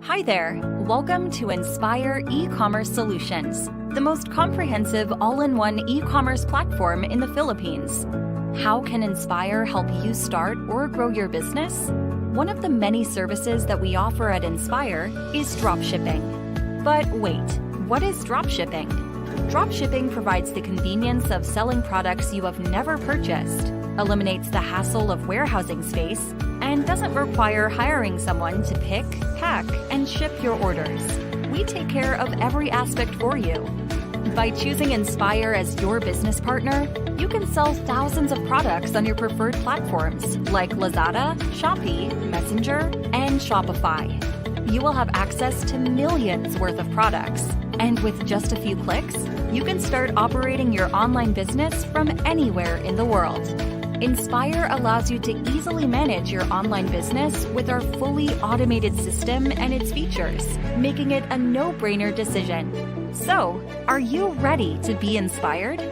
Hi there. Welcome to Inspire E-commerce Solutions, the most comprehensive all-in-one e-commerce platform in the Philippines. How can Inspire help you start or grow your business? One of the many services that we offer at Inspire is dropshipping. But wait, what is dropshipping? Dropshipping provides the convenience of selling products you have never purchased, eliminates the hassle of warehousing space, and doesn't require hiring someone to pick, pack, and ship your orders. We take care of every aspect for you. By choosing Inspire as your business partner, you can sell thousands of products on your preferred platforms like Lazada, Shopee, Messenger, and Shopify. You will have access to millions worth of products, and with just a few clicks, you can start operating your online business from anywhere in the world. Inspire allows you to easily manage your online business with our fully automated system and its features, making it a no-brainer decision. So, are you ready to be inspired?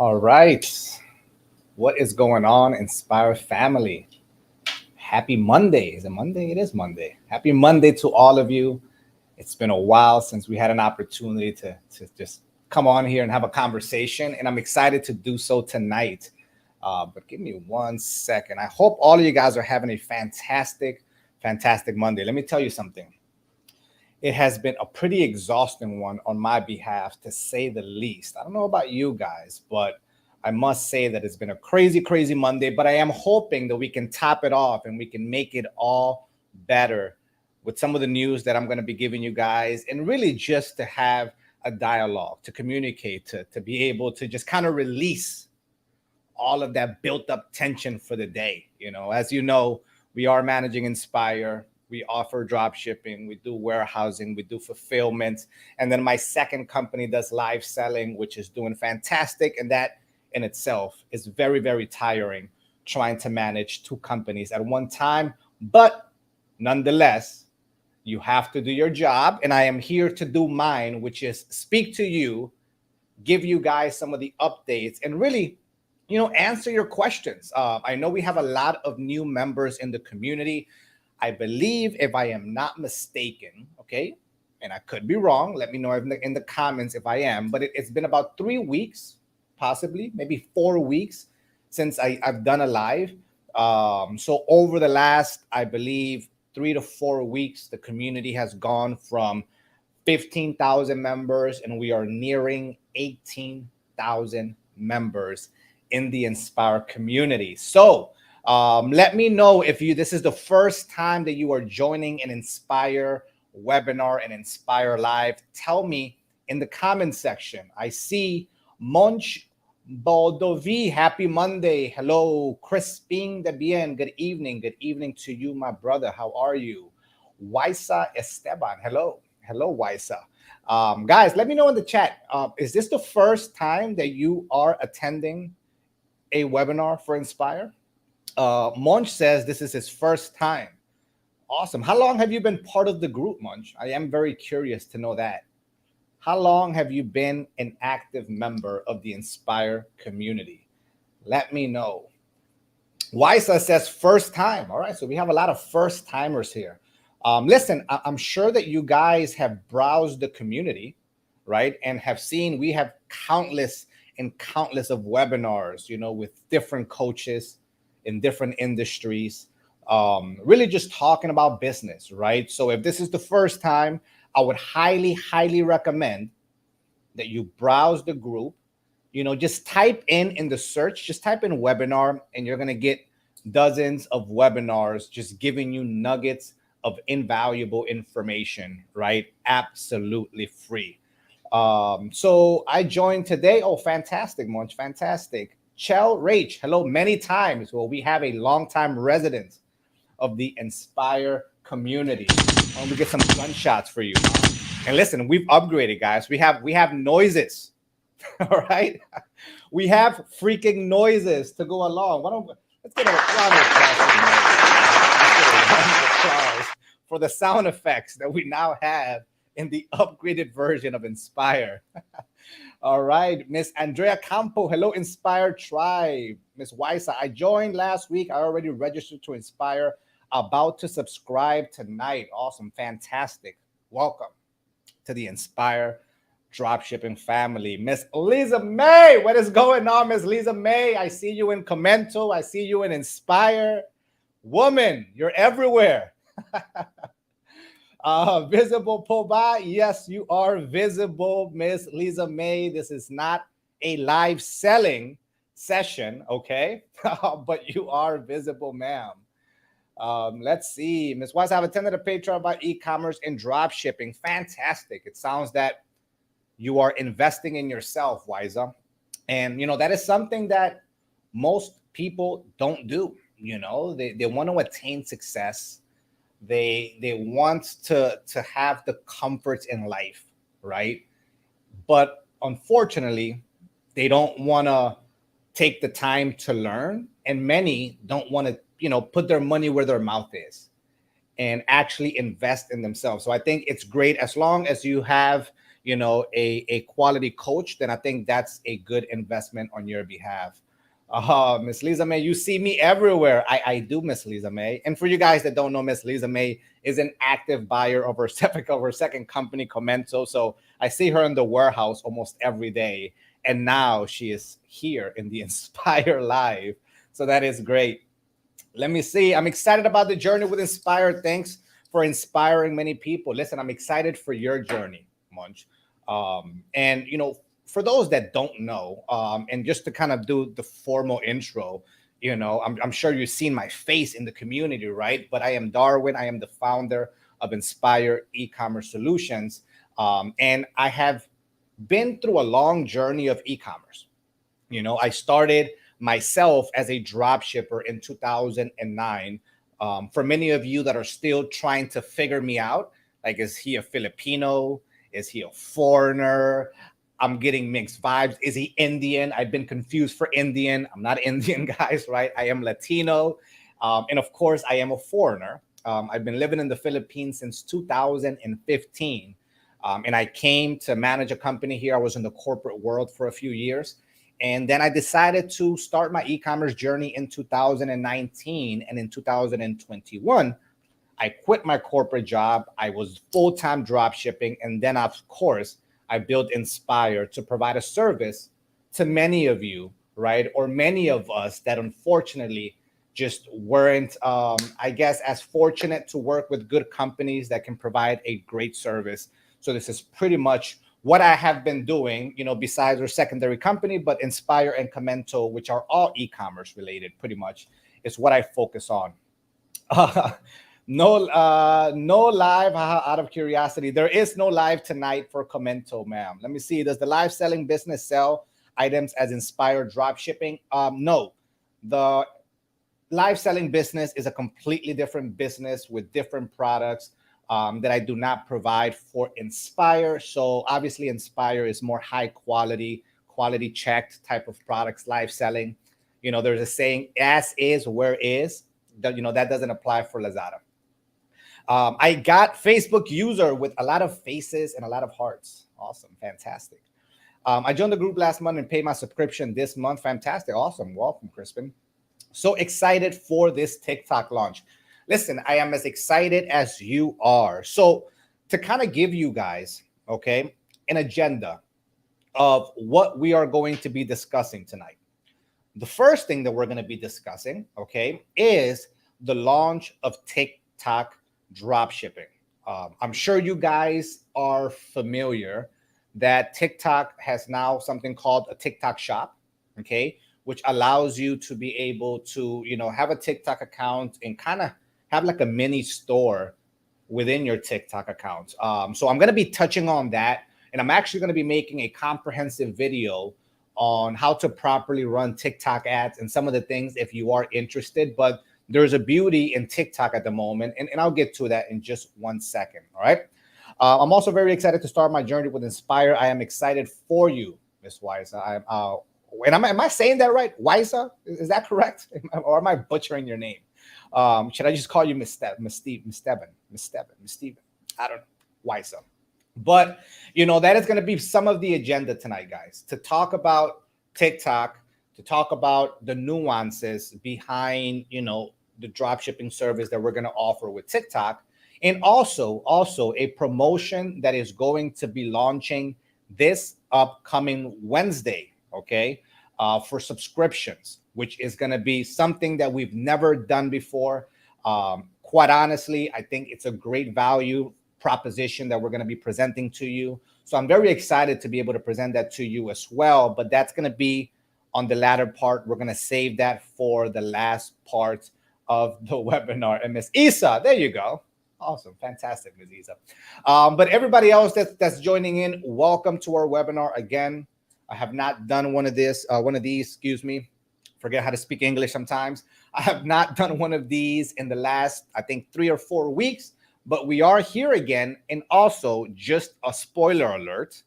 All right. What is going on, Inspire family? Happy Monday. Is it Monday? It is Monday. Happy Monday to all of you. It's been a while since we had an opportunity to just come on here and have a conversation, and I'm excited to do so tonight. But give me 1 second. I hope all of you guys are having a fantastic Monday. Let me tell you something. It has been a pretty exhausting one on my behalf, to say the least. I don't know about you guys, but I must say that it's been a crazy Monday, but I am hoping that we can top it off and we can make it all better with some of the news that I'm going to be giving you guys, and really just to have a dialogue, to communicate, to be able to just kind of release all of that built up tension for the day. You know, as you know, we are managing Inspire. We offer drop shipping, we do warehousing, we do fulfillment. And then my second company does live selling, which is doing fantastic. And that in itself is very tiring, trying to manage two companies at one time. But nonetheless, you have to do your job. And I am here to do mine, which is speak to you, give you guys some of the updates, and really, answer your questions. I know we have a lot of new members in the community. I believe, if I am not mistaken, okay, and I could be wrong, let me know in the comments if I am, but it's been about 3 weeks, possibly, maybe 4 weeks since I've done a live. So over the last, I believe, 3 to 4 weeks, the community has gone from 15,000 members, and we are nearing 18,000 members in the Inspire community. So let me know if this is the first time that you are joining an Inspire webinar and Inspire Live. Tell me in the comment section. I see Monch Baldovi, happy Monday. Hello, Crispin de Bien, good evening. Good evening to you, my brother. How are you? Waisa Esteban, hello. Hello, Waisa. Guys, let me know in the chat. Is this the first time that you are attending a webinar for Inspire? Monch says this is his first time. Awesome. How long have you been part of the group, Monch? I am very curious to know that. How long have you been an active member of the Inspire community? Let me know. Waisa says first time. All right, so we have a lot of first timers here. Listen, I'm sure that you guys have browsed the community, right? And have seen, we have countless and countless of webinars, with different coaches in different industries, really just talking about business, right? So if this is the first time, I would highly, highly recommend that you browse the group. Just type in the search, just type in webinar, and you're going to get dozens of webinars just giving you nuggets of invaluable information, right? Absolutely free. So I joined today. Oh, fantastic, Munch, fantastic. Chell Rach, hello, many times. Well, we have a longtime resident of the Inspire community. We get some gunshots for you. And listen, we've upgraded, guys. We have noises. All right. We have freaking noises to go along. Let's get a round of applause for the sound effects that we now have in the upgraded version of Inspire. All right, Miss Andrea Campo, hello, Inspire Tribe. Miss Wysa, I joined last week. I already registered to Inspire. About to subscribe tonight. Awesome, fantastic. Welcome to the Inspire Dropshipping family. Miss Lisa May, what is going on, Miss Lisa May? I see you in Commento. I see you in Inspire. Woman, you're everywhere. Visible Poba, yes, you are visible, Miss Lisa May. This is not a live selling session, okay? But you are visible, ma'am. Let's see. Ms. Wise, I've attended a paid trial about e-commerce and drop shipping. Fantastic. It sounds that you are investing in yourself, Wiza. And, that is something that most people don't do. They want to attain success. They want to have the comforts in life, right? But unfortunately, they don't want to take the time to learn. And many don't want to put their money where their mouth is and actually invest in themselves. So I think it's great as long as you have, a quality coach, then I think that's a good investment on your behalf. Miss Lisa May, you see me everywhere. I do, Miss Lisa May. And for you guys that don't know, Miss Lisa May is an active buyer of her second company, Commento. So I see her in the warehouse almost every day. And now she is here in the Inspire Live. So that is great. Let me see. I'm excited about the journey with Inspire. Thanks for inspiring many people. Listen, I'm excited for your journey, Munch. And, for those that don't know, and just to kind of do the formal intro, I'm sure you've seen my face in the community, right? But I am Darwin. I am the founder of Inspire E-commerce Solutions. And I have been through a long journey of e-commerce. I started myself as a drop shipper in 2009. For many of you that are still trying to figure me out, like, is he a Filipino? Is he a foreigner? I'm getting mixed vibes. Is he Indian? I've been confused for Indian. I'm not Indian, guys, right? I am Latino. And of course, I am a foreigner. I've been living in the Philippines since 2015. And I came to manage a company here. I was in the corporate world for a few years. And then I decided to start my e-commerce journey in 2019. And in 2021, I quit my corporate job. I was full-time drop shipping. And then, of course, I built Inspire to provide a service to many of you, right? Or many of us that unfortunately just weren't, I guess, as fortunate to work with good companies that can provide a great service. So this is pretty much what I have been doing, besides our secondary company, but Inspire and Commento, which are all e-commerce related, pretty much, is what I focus on. No live, out of curiosity. There is no live tonight for Commento, ma'am. Let me see. Does the live selling business sell items as Inspire drop shipping? No. The live selling business is a completely different business with different products that I do not provide for Inspire. So obviously Inspire is more high quality checked type of products, live selling. There's a saying, as is, where is. That doesn't apply for Lazada. I got Facebook user with a lot of faces and a lot of hearts. Awesome. Fantastic. I joined the group last month and paid my subscription this month. Fantastic. Awesome. Welcome, Crispin. So excited for this TikTok launch. Listen, I am as excited as you are. So to kind of give you guys, okay, an agenda of what we are going to be discussing tonight. The first thing that we're going to be discussing, okay, is the launch of TikTok dropshipping. I'm sure you guys are familiar that TikTok has now something called a TikTok shop, okay, which allows you to be able to, have a TikTok account and kind of have like a mini store within your TikTok account. So I'm going to be touching on that, and I'm actually going to be making a comprehensive video on how to properly run TikTok ads and some of the things if you are interested. But there's a beauty in TikTok at the moment, and I'll get to that in just 1 second. All right. I'm also very excited to start my journey with Inspire. I am excited for you, Miss Wisa. Am I saying that right? Wisa? Is that correct? Or am I butchering your name? Should I just call you Miss Steven? I don't know. Wisa. But, that is going to be some of the agenda tonight, guys, to talk about TikTok, to talk about the nuances behind, the dropshipping service that we're going to offer with TikTok. And also a promotion that is going to be launching this upcoming Wednesday, okay, for subscriptions, which is going to be something that we've never done before. Quite honestly, I think it's a great value proposition that we're going to be presenting to you. So I'm very excited to be able to present that to you as well. But that's going to be on the latter part. We're going to save that for the last part of the webinar. And Miss Isa, there you go. Awesome. Fantastic, Ms. Isa. But everybody else that's joining in, welcome to our webinar. Again, I have not done one of these, excuse me. Forget how to speak English sometimes. I have not done one of these in the last, I think, 3 or 4 weeks, but we are here again. And also, just a spoiler alert,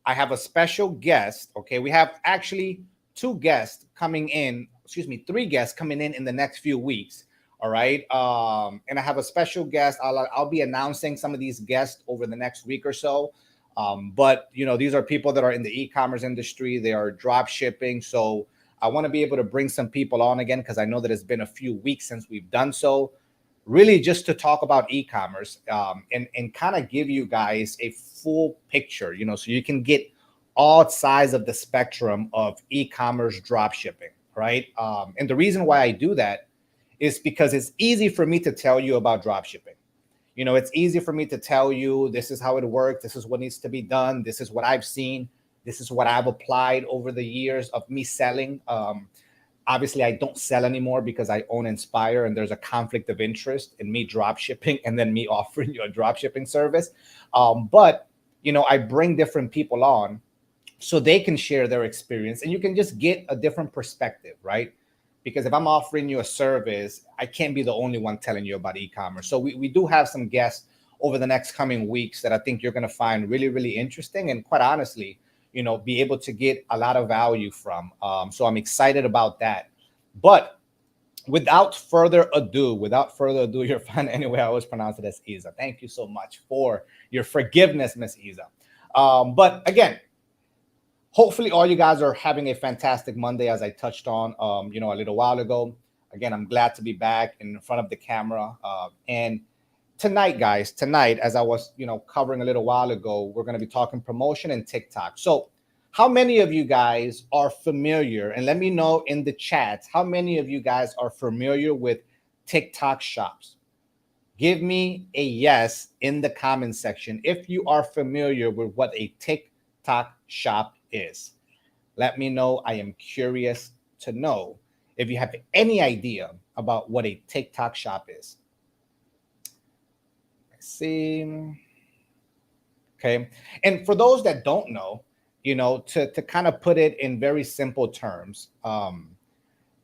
I have a special guest. Okay, we have actually 3 guests coming in the next few weeks. All right. And I have a special guest. I'll be announcing some of these guests over the next week or so. But, these are people that are in the e-commerce industry. They are drop shipping. So I want to be able to bring some people on again, because I know that it's been a few weeks since we've done so. Really just to talk about e-commerce and kind of give you guys a full picture, so you can get all sides of the spectrum of e-commerce drop shipping. Right. And the reason why I do that is because it's easy for me to tell you about drop shipping. It's easy for me to tell you this is how it works. This is what needs to be done. This is what I've seen. This is what I've applied over the years of me selling. Obviously, I don't sell anymore because I own Inspire, and there's a conflict of interest in me drop shipping and then me offering you a drop shipping service. But I bring different people on so they can share their experience, and you can just get a different perspective, right? Because if I'm offering you a service, I can't be the only one telling you about e-commerce. So we do have some guests over the next coming weeks that I think you're going to find really, really interesting, and quite honestly, be able to get a lot of value from. So I'm excited about that. But without further ado, you're fine anyway. I always pronounce it as Isa. Thank you so much for your forgiveness, Miss Isa. But again, hopefully all you guys are having a fantastic Monday, as I touched on, a little while ago. Again, I'm glad to be back in front of the camera. And tonight, guys, as I was, covering a little while ago, we're going to be talking promotion and TikTok. So how many of you guys are familiar? And let me know in the chat, how many of you guys are familiar with TikTok shops? Give me a yes in the comment section if you are familiar with what a TikTok shop is. Let me know. I am curious to know if you have any idea about what a TikTok shop is. Let's see. Okay. And for those that don't know, to kind of put it in very simple terms,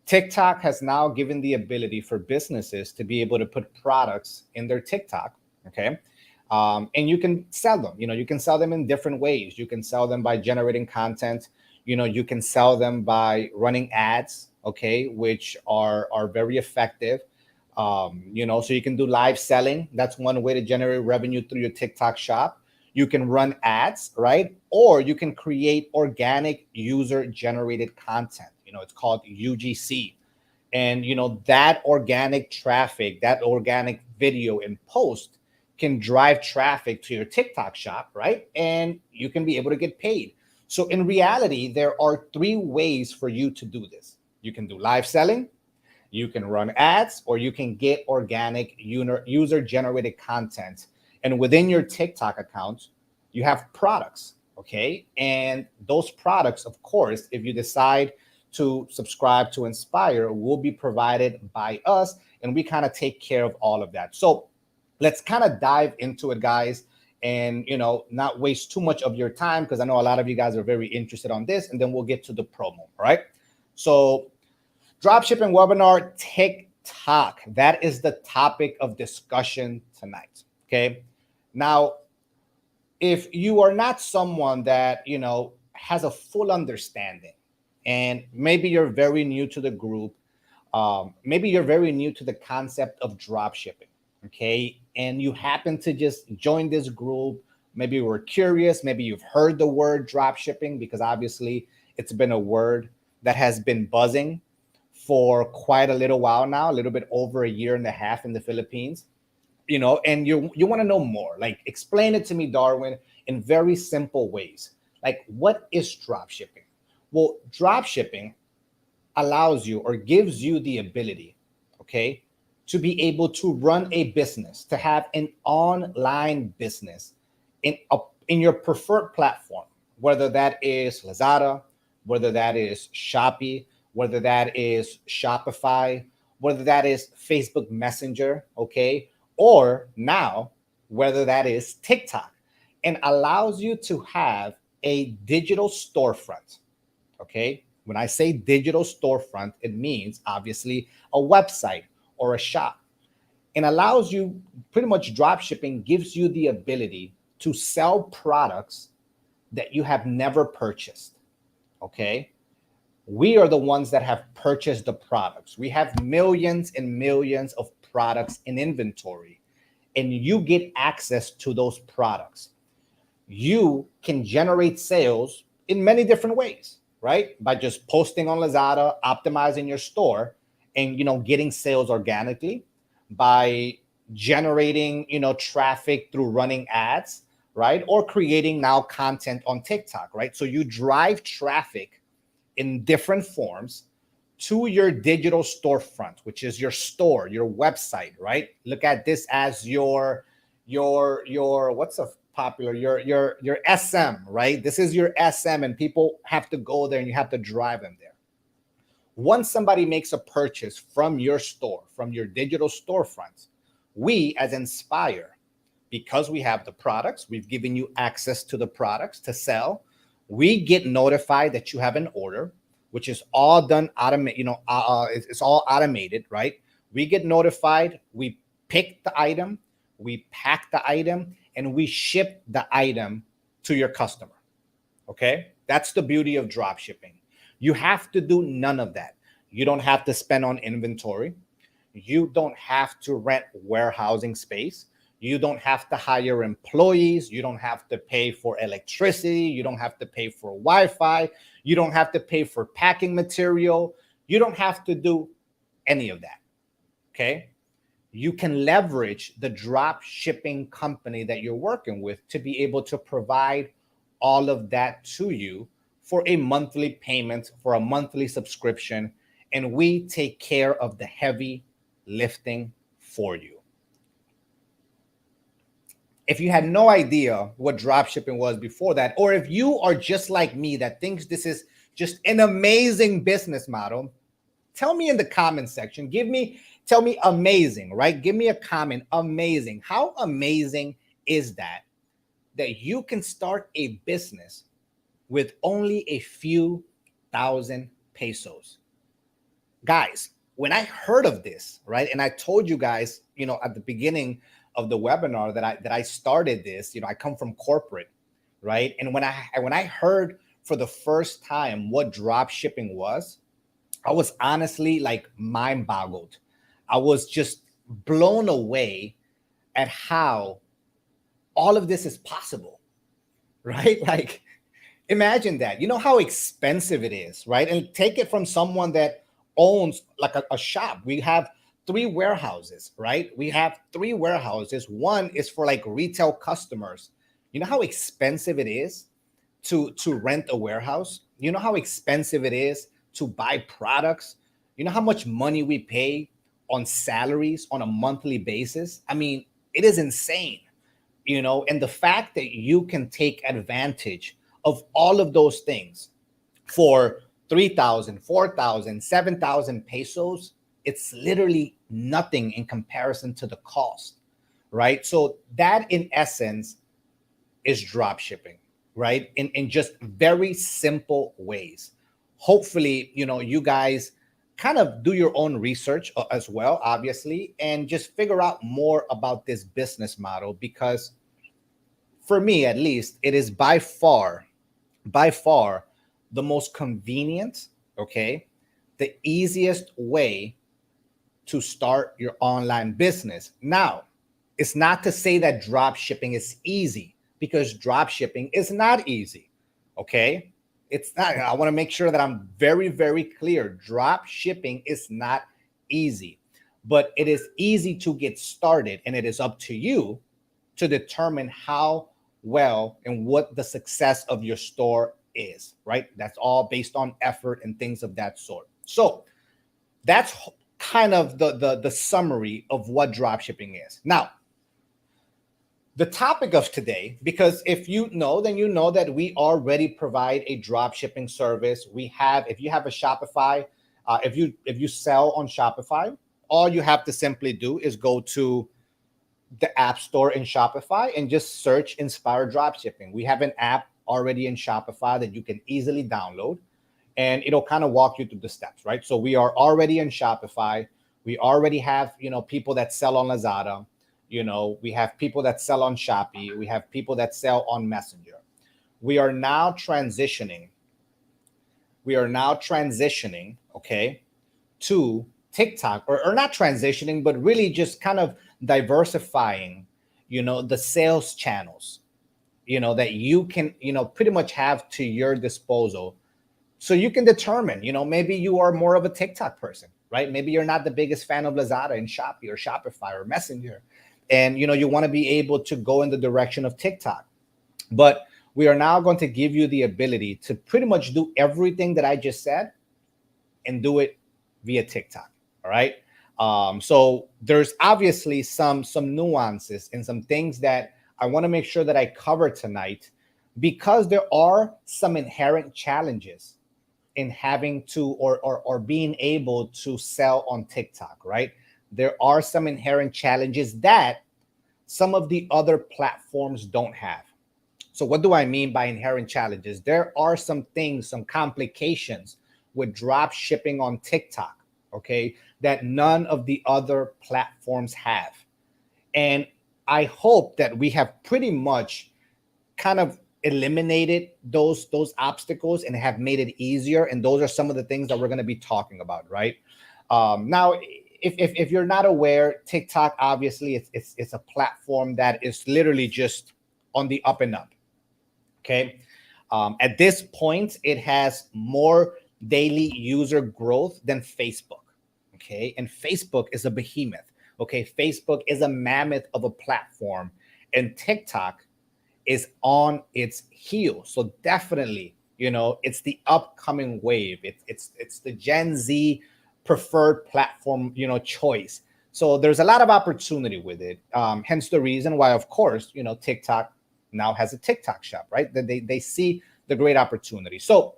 TikTok has now given the ability for businesses to be able to put products in their TikTok. Okay. And you can sell them, you can sell them in different ways. You can sell them by generating content. You can sell them by running ads, okay, which are very effective. So you can do live selling. That's one way to generate revenue through your TikTok shop. You can run ads, right? Or you can create organic user generated content. It's called UGC. And, that organic traffic, that organic video and post can drive traffic to your TikTok shop, right? And you can be able to get paid. So in reality, there are three ways for you to do this. You can do live selling, you can run ads, or you can get organic user generated content. And within your TikTok account, you have products, okay? And those products, of course, if you decide to subscribe to Inspire, will be provided by us, and we kind of take care of all of that. So let's kind of dive into it, guys, and not waste too much of your time, because I know a lot of you guys are very interested on this, and then we'll get to the promo. All right. So dropshipping webinar, TikTok. That is the topic of discussion tonight. Okay. Now, if you are not someone that, has a full understanding, and maybe you're very new to the group, maybe you're very new to the concept of dropshipping, okay, and you happen to just join this group, maybe you were curious, maybe you've heard the word dropshipping, because obviously it's been a word that has been buzzing for quite a little while now, a little bit over a year and a half in the Philippines, and you want to know more. Like, explain it to me, Darwin, in very simple ways. Like, what is dropshipping? Well, dropshipping allows you or gives you the ability, okay, to be able to run a business, to have an online business in your preferred platform, whether that is Lazada, whether that is Shopee, whether that is Shopify, whether that is Facebook Messenger, okay, or now whether that is TikTok, and allows you to have a digital storefront, okay? When I say digital storefront, it means obviously a website or a shop, and allows you, pretty much drop shipping gives you the ability to sell products that you have never purchased, okay? We are the ones that have purchased the products. We have millions and millions of products in inventory, and you get access to those products. You can generate sales in many different ways, right? By just posting on Lazada, optimizing your store, and getting sales organically, by generating traffic through running ads, right? Or creating now content on TikTok, right? So you drive traffic in different forms to your digital storefront, which is your store, your website, right? Look at this as your what's a popular, your SM, right? This is your SM, and people have to go there and you have to drive them there. Once somebody makes a purchase from your store, from your digital storefront, we as Inspire, because we have the products, we've given you access to the products to sell, we get notified that you have an order, which is all done it's all automated, right? We get notified, we pick the item, we pack the item, and we ship the item to your customer. Okay? That's the beauty of drop shipping. You have to do none of that. You don't have to spend on inventory. You don't have to rent warehousing space. You don't have to hire employees. You don't have to pay for electricity. You don't have to pay for Wi-Fi. You don't have to pay for packing material. You don't have to do any of that. Okay? You can leverage the drop shipping company that you're working with to be able to provide all of that to you for a monthly payment, for a monthly subscription, and we take care of the heavy lifting for you. If you had no idea what dropshipping was before that, or if you are just like me that thinks this is just an amazing business model, tell me in the comment section. Tell me amazing, right? Give me a comment. Amazing. How amazing is that you can start a business with only a few thousand pesos? Guys, when I heard of this, right, and I told you guys, at the beginning of the webinar that I started this, I come from corporate, right? And when I heard for the first time what drop shipping was, I was honestly like mind boggled. I was just blown away at how all of this is possible, right? Like, imagine that. You know how expensive it is, right? And take it from someone that owns like a shop. We have three warehouses, right? We have three warehouses. One is for like retail customers. You know how expensive it is to rent a warehouse? You know how expensive it is to buy products? You know how much money we pay on salaries on a monthly basis? I mean, it is insane, and the fact that you can take advantage of all of those things for 3,000, 4,000, 7,000 pesos, it's literally nothing in comparison to the cost, right? So that in essence is drop shipping, right? In just very simple ways. Hopefully, you guys kind of do your own research as well, obviously, and just figure out more about this business model, because for me at least, it is by far the most convenient, okay, the easiest way to start your online business. Now, it's not to say that drop shipping is easy, because drop shipping is not easy, okay? It's not. I want to make sure that I'm very, very clear. Drop shipping is not easy, but it is easy to get started, and it is up to you to determine how well and what the success of your store is, right? That's all based on effort and things of that sort. So that's kind of the summary of what dropshipping is. Now, the topic of today, because if you know, then you know that we already provide a dropshipping service. If you have a Shopify, if you sell on Shopify, all you have to simply do is go to the app store in Shopify and just search Inspire Dropshipping. We have an app already in Shopify that you can easily download, and it'll kind of walk you through the steps, right? So we are already in Shopify. We already have, people that sell on Lazada. We have people that sell on Shopee. We have people that sell on Messenger. We are now transitioning, okay, to TikTok, or not transitioning, but really just kind of diversifying, the sales channels, that you can, pretty much have to your disposal. So you can determine, maybe you are more of a TikTok person, right? Maybe you're not the biggest fan of Lazada and Shopee or Shopify or Messenger. And, you want to be able to go in the direction of TikTok. But we are now going to give you the ability to pretty much do everything that I just said and do it via TikTok. All right. So there's obviously some nuances and some things that I want to make sure that I cover tonight, because there are some inherent challenges in having to or being able to sell on TikTok, right? There are some inherent challenges that some of the other platforms don't have. So what do I mean by inherent challenges? There are some things, some complications with drop shipping on TikTok, okay, that none of the other platforms have. And I hope that we have pretty much kind of eliminated those obstacles and have made it easier. And those are some of the things that we're going to be talking about, right? Now, if you're not aware, TikTok, obviously, it's a platform that is literally just on the up and up. Okay. At this point, it has more daily user growth than Facebook. Okay. And Facebook is a behemoth. Okay. Facebook is a mammoth of a platform, and TikTok is on its heels. So definitely, it's the upcoming wave. It's the Gen Z preferred platform, choice. So there's a lot of opportunity with it. Hence the reason why, of course, TikTok now has a TikTok shop, right? That they see the great opportunity. So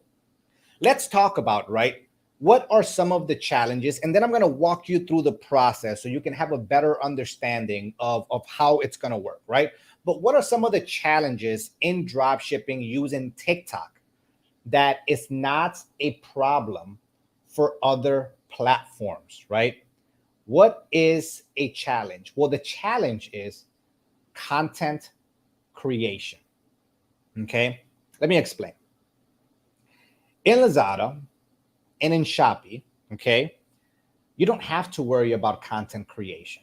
let's talk about, right, what are some of the challenges? And then I'm going to walk you through the process so you can have a better understanding of how it's going to work, right? But what are some of the challenges in drop shipping using TikTok that is not a problem for other platforms, right? What is a challenge? Well, the challenge is content creation. Okay, let me explain. In Lazada and in Shopee, okay, you don't have to worry about content creation,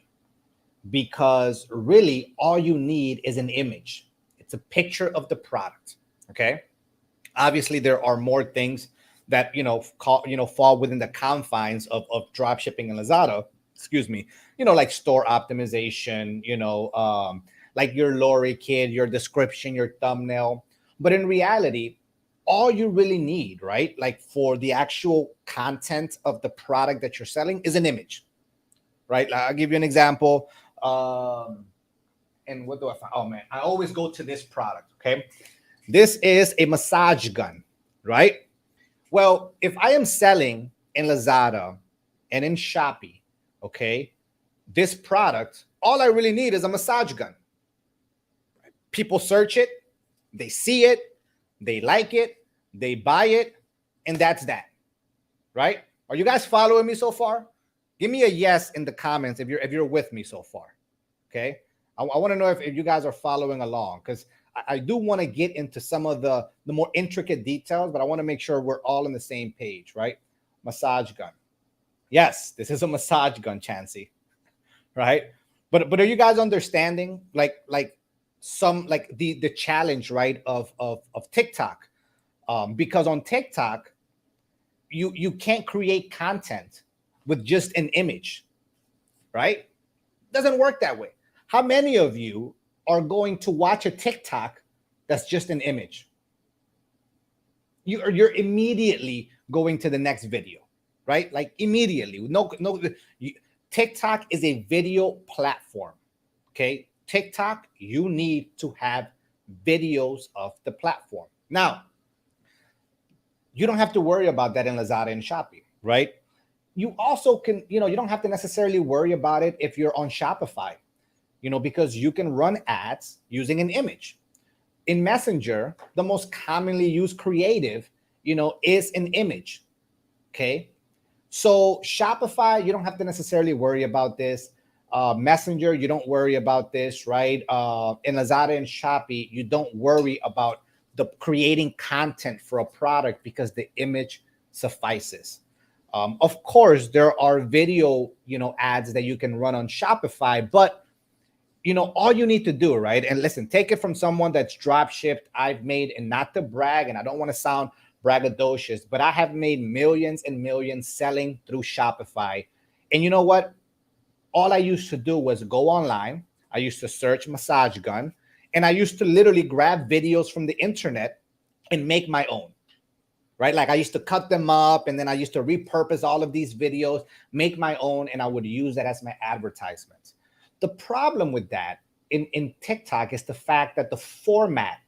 because really all you need is an image. It's a picture of the product. Okay, obviously there are more things that fall within the confines of drop shipping and Lazada, excuse me, like store optimization, like your lorry kit, your description, your thumbnail. But in reality, all you really need, right, like for the actual content of the product that you're selling is an image, right? Like, I'll give you an example. And what do I find? Oh man, I always go to this product. Okay. This is a massage gun, right? Well, if I am selling in Lazada and in Shopee, okay, this product, all I really need is a massage gun. People search it, they see it, they like it, they buy it, and that's that, right? Are you guys following me so far? Give me a yes in the comments if you're with me so far. Okay. I want to know if you guys are following along, because I do want to get into some of the more intricate details, but I want to make sure we're all on the same page, right? Massage gun. Yes, this is a massage gun, Chansey, right? But are you guys understanding like some like the challenge, right, of TikTok? Because on TikTok, you can't create content with just an image, right? Doesn't work that way. How many of you are going to watch a TikTok that's just an image? You're immediately going to the next video, right? Like immediately. No. TikTok is a video platform. Okay, TikTok, you need to have videos of the platform. Now, you don't have to worry about that in Lazada and Shopee, right? You also can, you don't have to necessarily worry about it if you're on Shopify, because you can run ads using an image. In Messenger, the most commonly used creative, is an image. Okay. So Shopify, you don't have to necessarily worry about this. Messenger, you don't worry about this, right? In Lazada and Shopee, you don't worry about the creating content for a product because the image suffices. Of course, there are video, ads that you can run on Shopify, but all you need to do, right? And listen, take it from someone that's drop shipped. I've made, and not to brag, and I don't want to sound braggadocious, but I have made millions and millions selling through Shopify. And you know what? All I used to do was go online. I used to search massage gun, and I used to literally grab videos from the internet and make my own, right? Like I used to cut them up, and then I used to repurpose all of these videos, make my own, and I would use that as my advertisements. The problem with that in TikTok is the fact that the format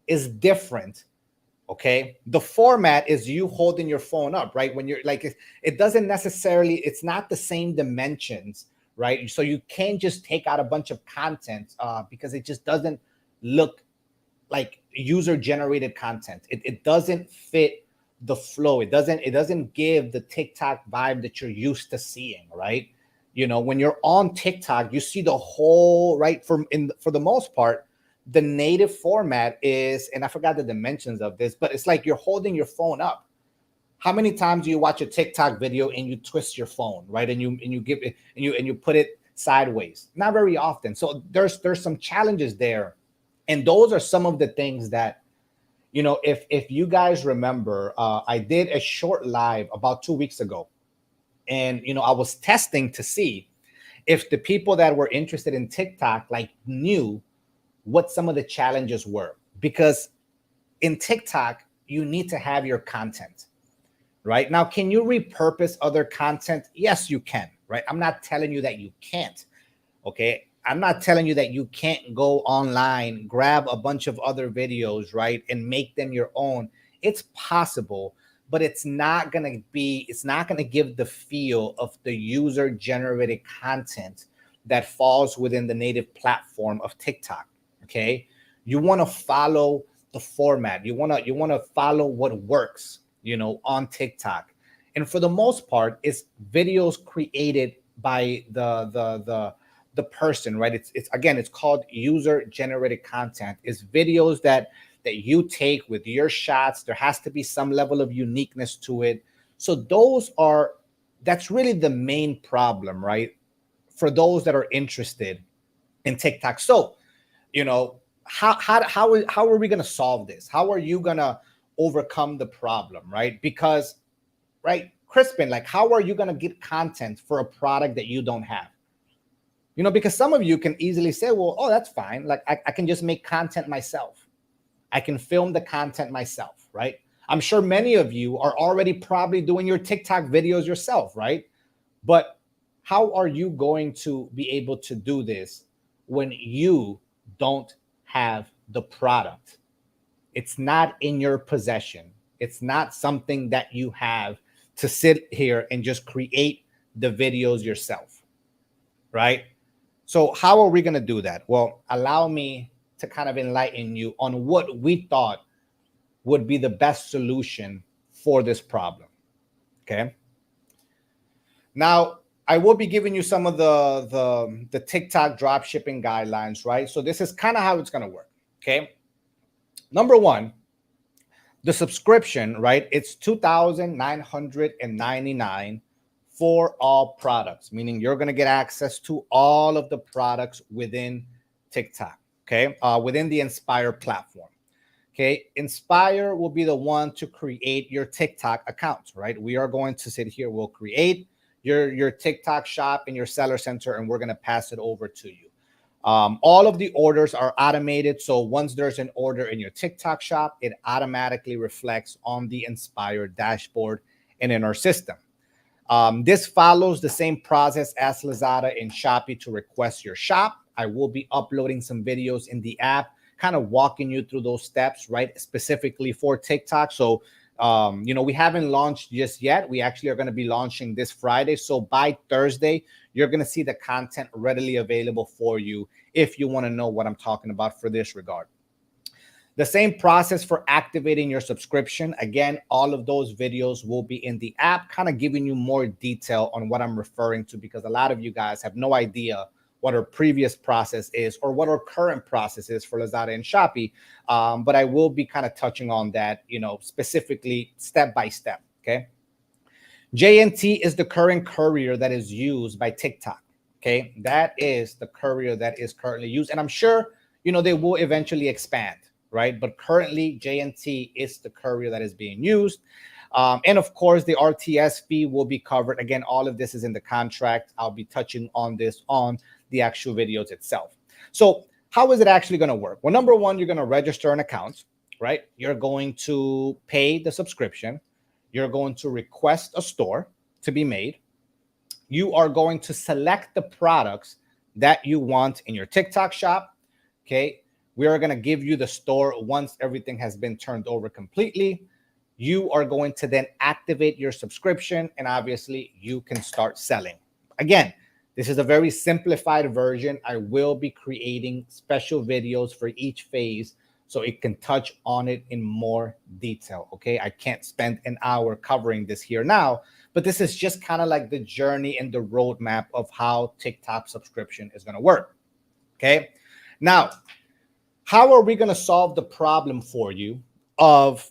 is different. Okay. The format is you holding your phone up, right? When you're like, it doesn't necessarily, it's not the same dimensions, right? So you can't just take out a bunch of content because it just doesn't look like user generated content. It doesn't fit the flow. It doesn't give the TikTok vibe that you're used to seeing, right? When you're on TikTok, you see the whole, right? For the most part, the native format is, and I forgot the dimensions of this, but it's like you're holding your phone up. How many times do you watch a TikTok video and you twist your phone, right? And you give it and you put it sideways? Not very often. So there's some challenges there. And those are some of the things that, if you guys remember, I did a short live about 2 weeks ago. And, I was testing to see if the people that were interested in TikTok like knew what some of the challenges were. Because in TikTok, you need to have your content, right? Now, can you repurpose other content? Yes, you can, right? I'm not telling you that you can't, okay? I'm not telling you that you can't go online, grab a bunch of other videos, right, and make them your own. It's possible, but it's not going to give the feel of the user generated content that falls within the native platform of TikTok. Okay. You want to follow the format. You want to follow what works, on TikTok. And for the most part, it's videos created by the person, right? It's called user generated content. It's videos that you take with your shots. There has to be some level of uniqueness to it. So that's really the main problem, right? For those that are interested in TikTok. So, how are we going to solve this? How are you going to overcome the problem, right? Because, right, Crispin, like, how are you going to get content for a product that you don't have? You know, because some of you can easily say, well, oh, that's fine. Like, I can just make content myself. I can film the content myself, right? I'm sure many of you are already probably doing your TikTok videos yourself, right? But how are you going to be able to do this when you don't have the product? It's not in your possession. It's not something that you have to sit here and just create the videos yourself, right? So how are we going to do that? Well, allow me to kind of enlighten you on what we thought would be the best solution for this problem. Okay. Now, I will be giving you some of the TikTok drop shipping guidelines, right? So this is kind of how it's going to work. Okay. Number one, the subscription, right? It's $2,999 for all products, meaning you're going to get access to all of the products within TikTok, okay? Within the Inspire platform, okay? Inspire will be the one to create your TikTok account, right? We are going to sit here, we'll create your TikTok shop in your seller center, and we're going to pass it over to you. All of the orders are automated. So once there's an order in your TikTok shop, it automatically reflects on the Inspire dashboard and in our system. This follows the same process as Lazada and Shopee to request your shop. I will be uploading some videos in the app, kind of walking you through those steps, right? Specifically for TikTok. So, you know, we haven't launched just yet. We actually are going to be launching this Friday. So by Thursday, you're going to see the content readily available for you if you want to know what I'm talking about for this regard. The same process for activating your subscription. Again, all of those videos will be in the app, kind of giving you more detail on what I'm referring to, because a lot of you guys have no idea what our previous process is or what our current process is for Lazada and Shopee. But I will be kind of touching on that, you know, specifically step by step. Okay. JNT is the current courier that is used by TikTok. Okay. That is the courier that is currently used. And I'm sure, you know, they will eventually expand, right? But currently JNT is the courier that is being used. And of course, the RTS fee will be covered. Again, all of this is in the contract. I'll be touching on this on the actual videos itself. So how is it actually going to work? Well, number one, you're going to register an account, right? You're going to pay the subscription. You're going to request a store to be made. You are going to select the products that you want in your TikTok shop. Okay. We are going to give you the store once everything has been turned over completely. You are going to then activate your subscription, and obviously you can start selling. Again, this is a very simplified version. I will be creating special videos for each phase so it can touch on it in more detail. Okay, I can't spend an hour covering this here now, but this is just kind of like the journey and the roadmap of how TikTok subscription is going to work. Okay, now, how are we going to solve the problem for you of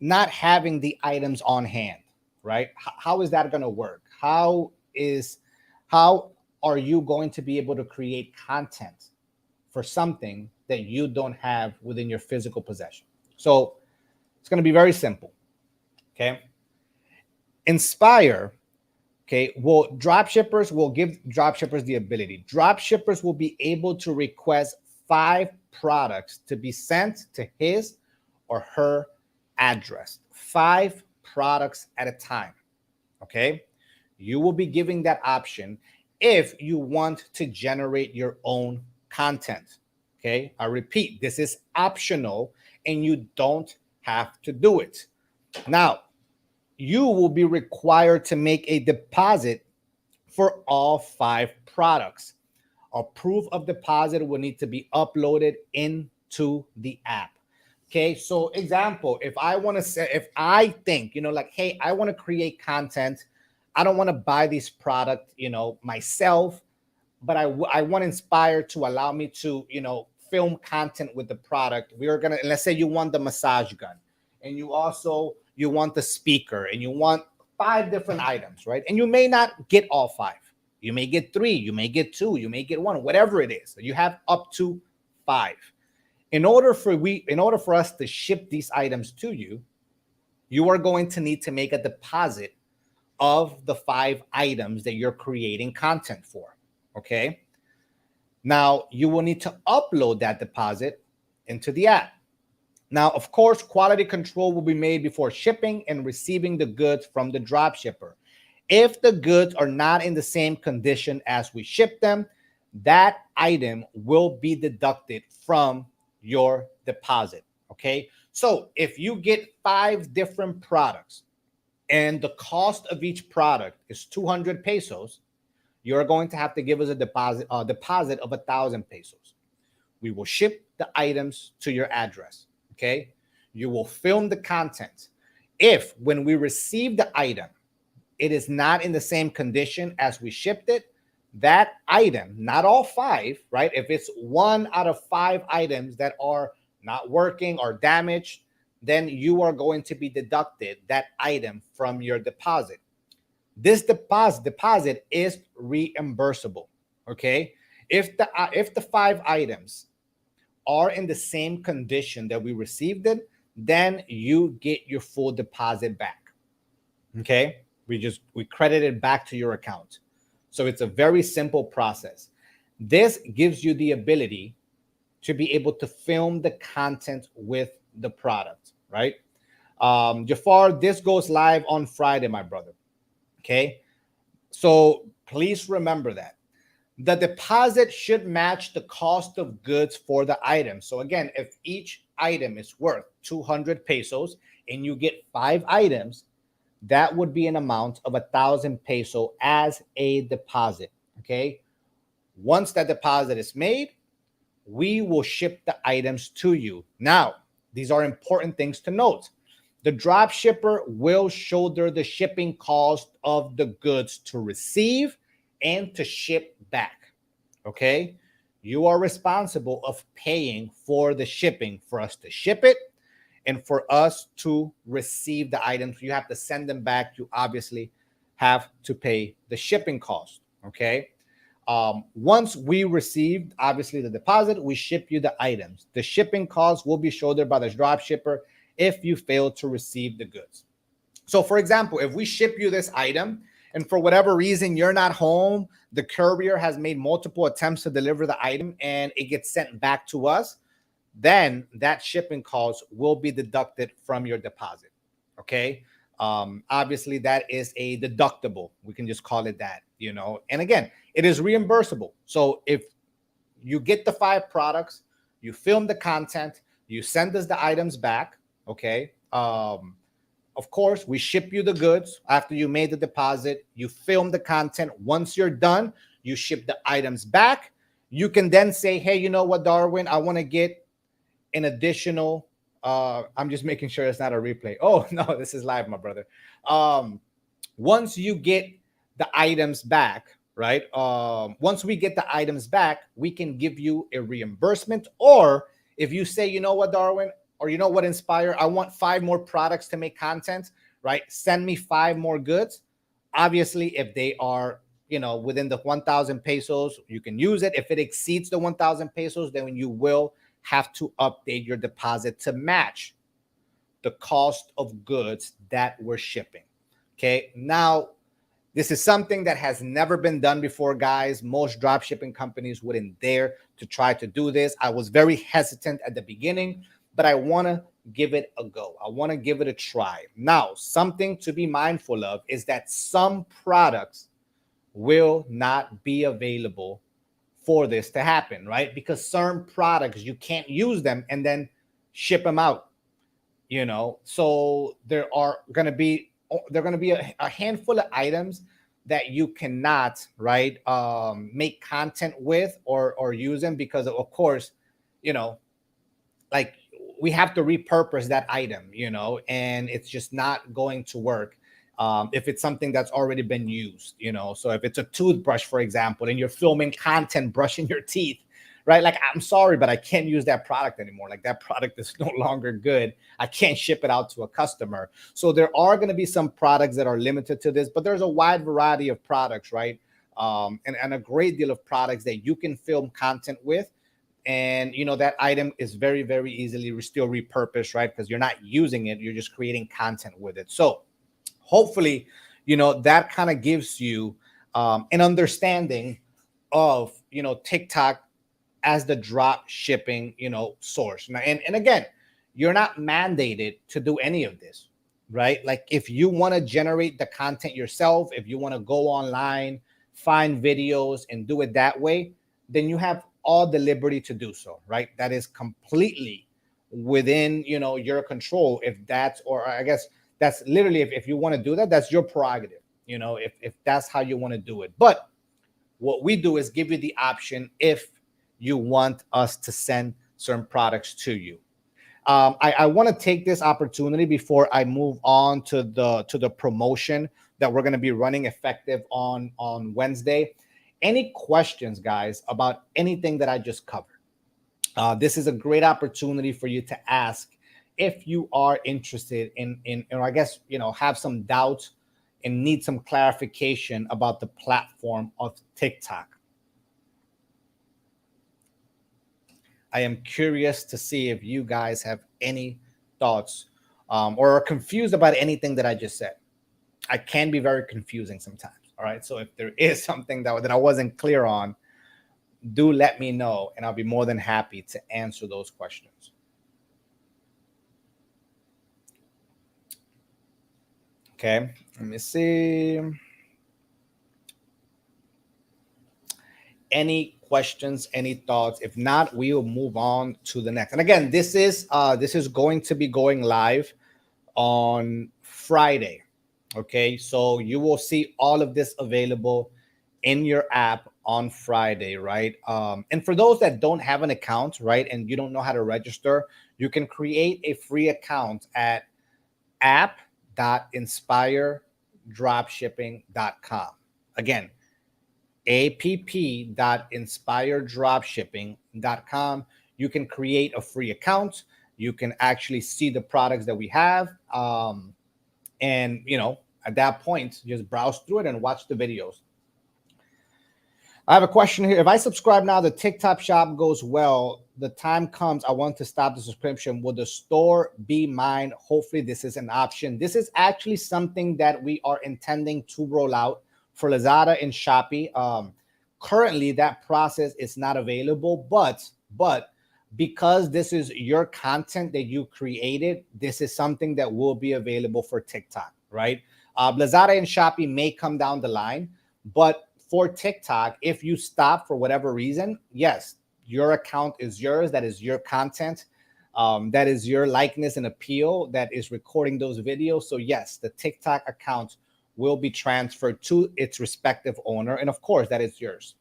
not having the items on hand, right? How is that going to work? How are you going to be able to create content for something that you don't have within your physical possession? So it's going to be very simple. Okay. Inspire. Okay. Well, dropshippers will give dropshippers the ability. Dropshippers will be able to request 5 products to be sent to his or her address. 5 products at a time. Okay. You will be giving that option if you want to generate your own content. Okay. I repeat, this is optional and you don't have to do it. Now, you will be required to make a deposit for all 5 products. A proof of deposit will need to be uploaded into the app. Okay, so example, if I want to say, if I think, you know, like, hey, I want to create content, I don't want to buy this product, you know, myself, but I want Inspire to allow me to, you know, film content with the product. We are gonna, let's say you want the massage gun, and you want the speaker, and you want 5 different items, right? And you may not get all 5. You may get 3, you may get 2, you may get 1, whatever it is. You have up to 5. In order for us to ship these items to you, you are going to need to make a deposit of the 5 items that you're creating content for. Okay. Now you will need to upload that deposit into the app. Now, of course, quality control will be made before shipping and receiving the goods from the drop shipper. If the goods are not in the same condition as we ship them, that item will be deducted from your deposit. Okay. So if you get 5 different products and the cost of each product is 200 pesos, you're going to have to give us a deposit of 1,000 pesos. We will ship the items to your address. Okay. You will film the content. If when we receive the item, it is not in the same condition as we shipped it, that item, not all 5, right? If it's 1 out of 5 items that are not working or damaged, then you are going to be deducted that item from your deposit. This deposit is reimbursable. Okay. If the 5 items are in the same condition that we received it, then you get your full deposit back. Okay. We credit it back to your account. So it's a very simple process. This gives you the ability to be able to film the content with the product, right? Jafar, this goes live on Friday, my brother. Okay. So please remember that the deposit should match the cost of goods for the item. So again, if each item is worth 200 pesos and you get 5 items, that would be an amount of 1,000 peso as a deposit. Okay. Once that deposit is made, we will ship the items to you. Now, these are important things to note. The drop shipper will shoulder the shipping cost of the goods to receive and to ship back. Okay. You are responsible of paying for the shipping, for us to ship it and for us to receive the items. You have to send them back. You obviously have to pay the shipping cost. Okay. Once we receive, obviously, the deposit, we ship you the items. The shipping costs will be shouldered by the drop shipper if you fail to receive the goods. So, for example, if we ship you this item and for whatever reason you're not home, the courier has made multiple attempts to deliver the item and it gets sent back to us, then that shipping cost will be deducted from your deposit. Okay. Obviously, that is a deductible. We can just call it that, and again, it is reimbursable. So if you get the 5 products, you film the content, you send us the items back. Okay. Of course, we ship you the goods after you made the deposit. You film the content. Once you're done, you ship the items back. You can then say, hey, you know what, Darwin, I want to get an additional. I'm just making sure it's not a replay. Oh, no, this is live, my brother. Once you get the items back, right? Once we get the items back, we can give you a reimbursement. Or if you say, you know what, Darwin, or you know what, Inspire, I want 5 more products to make content, right? Send me 5 more goods. Obviously, if they are, within the 1,000 pesos, you can use it. If it exceeds the 1,000 pesos, then you will have to update your deposit to match the cost of goods that we're shipping. Okay. Now, this is something that has never been done before, guys. Most drop shipping companies wouldn't dare to try to do this. I was very hesitant at the beginning, but I want to give it a go. I want to give it a try. Now, something to be mindful of is that some products will not be available for this to happen, right? Because certain products, you can't use them and then ship them out, So there are going to be a handful of items that you cannot, right, make content with or use them because, of course, like we have to repurpose that item, and it's just not going to work. If it's something that's already been used, so if it's a toothbrush, for example, and you're filming content brushing your teeth, right? Like, I'm sorry, but I can't use that product anymore. Like, that product is no longer good. I can't ship it out to a customer. So there are going to be some products that are limited to this, but there's a wide variety of products, right? And a great deal of products that you can film content with. And, that item is very, very easily still repurposed, right? Because you're not using it. You're just creating content with it. So hopefully that kind of gives you an understanding of TikTok as the drop shipping source. And again, you're not mandated to do any of this, right? Like if you want to generate the content yourself, if you want to go online, find videos and do it that way, then you have all the liberty to do so, right? That is completely within your control. If that's, or I guess that's literally, if you want to do that, that's your prerogative, if that's how you want to do it. But what we do is give you the option if you want us to send certain products to you. I want to take this opportunity before I move on to the promotion that we're going to be running effective on Wednesday. Any questions, guys, about anything that I just covered? This is a great opportunity for you to ask if you are interested in or I guess have some doubts and need some clarification about the platform of TikTok. I am curious to see if you guys have any thoughts or are confused about anything that I just said. I can be very confusing sometimes. All right. So if there is something that I wasn't clear on, do let me know, and I'll be more than happy to answer those questions. Okay. Let me see. Any questions, any thoughts? If not, we will move on to the next. And again, this is going to be going live on Friday. Okay, so you will see all of this available in your app on Friday, right? And for those that don't have an account, right, and you don't know how to register, you can create a free account at app.inspiredropshipping.com. Again, app.inspiredropshipping.com. You can create a free account. You can actually see the products that we have. And, at that point, just browse through it and watch the videos. I have a question here. If I subscribe now, the TikTok shop goes well. The time comes, I want to stop the subscription. Will the store be mine? Hopefully, this is an option. This is actually something that we are intending to roll out for Lazada and Shopee. Currently, that process is not available, but because this is your content that you created, this is something that will be available for TikTok, right? Lazada and Shopee may come down the line, but for TikTok, if you stop for whatever reason, yes, your account is yours. That is your content. That is your likeness and appeal that is recording those videos. So yes, the TikTok account will be transferred to its respective owner. And of course, that is yours.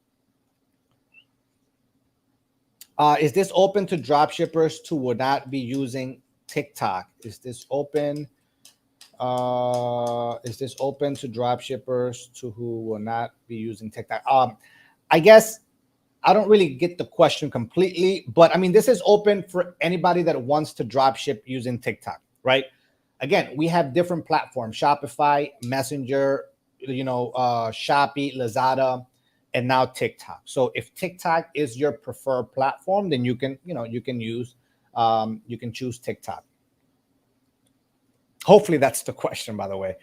Is this open to dropshippers who would not be using TikTok? Is this open? Is this open to dropshippers who will not be using TikTok? I guess I don't really get the question completely, but I mean, this is open for anybody that wants to dropship using TikTok, right? Again, we have different platforms: Shopify, Messenger, Shopee, Lazada, and now TikTok. So if TikTok is your preferred platform, then you can use, you can choose TikTok. Hopefully that's the question, by the way.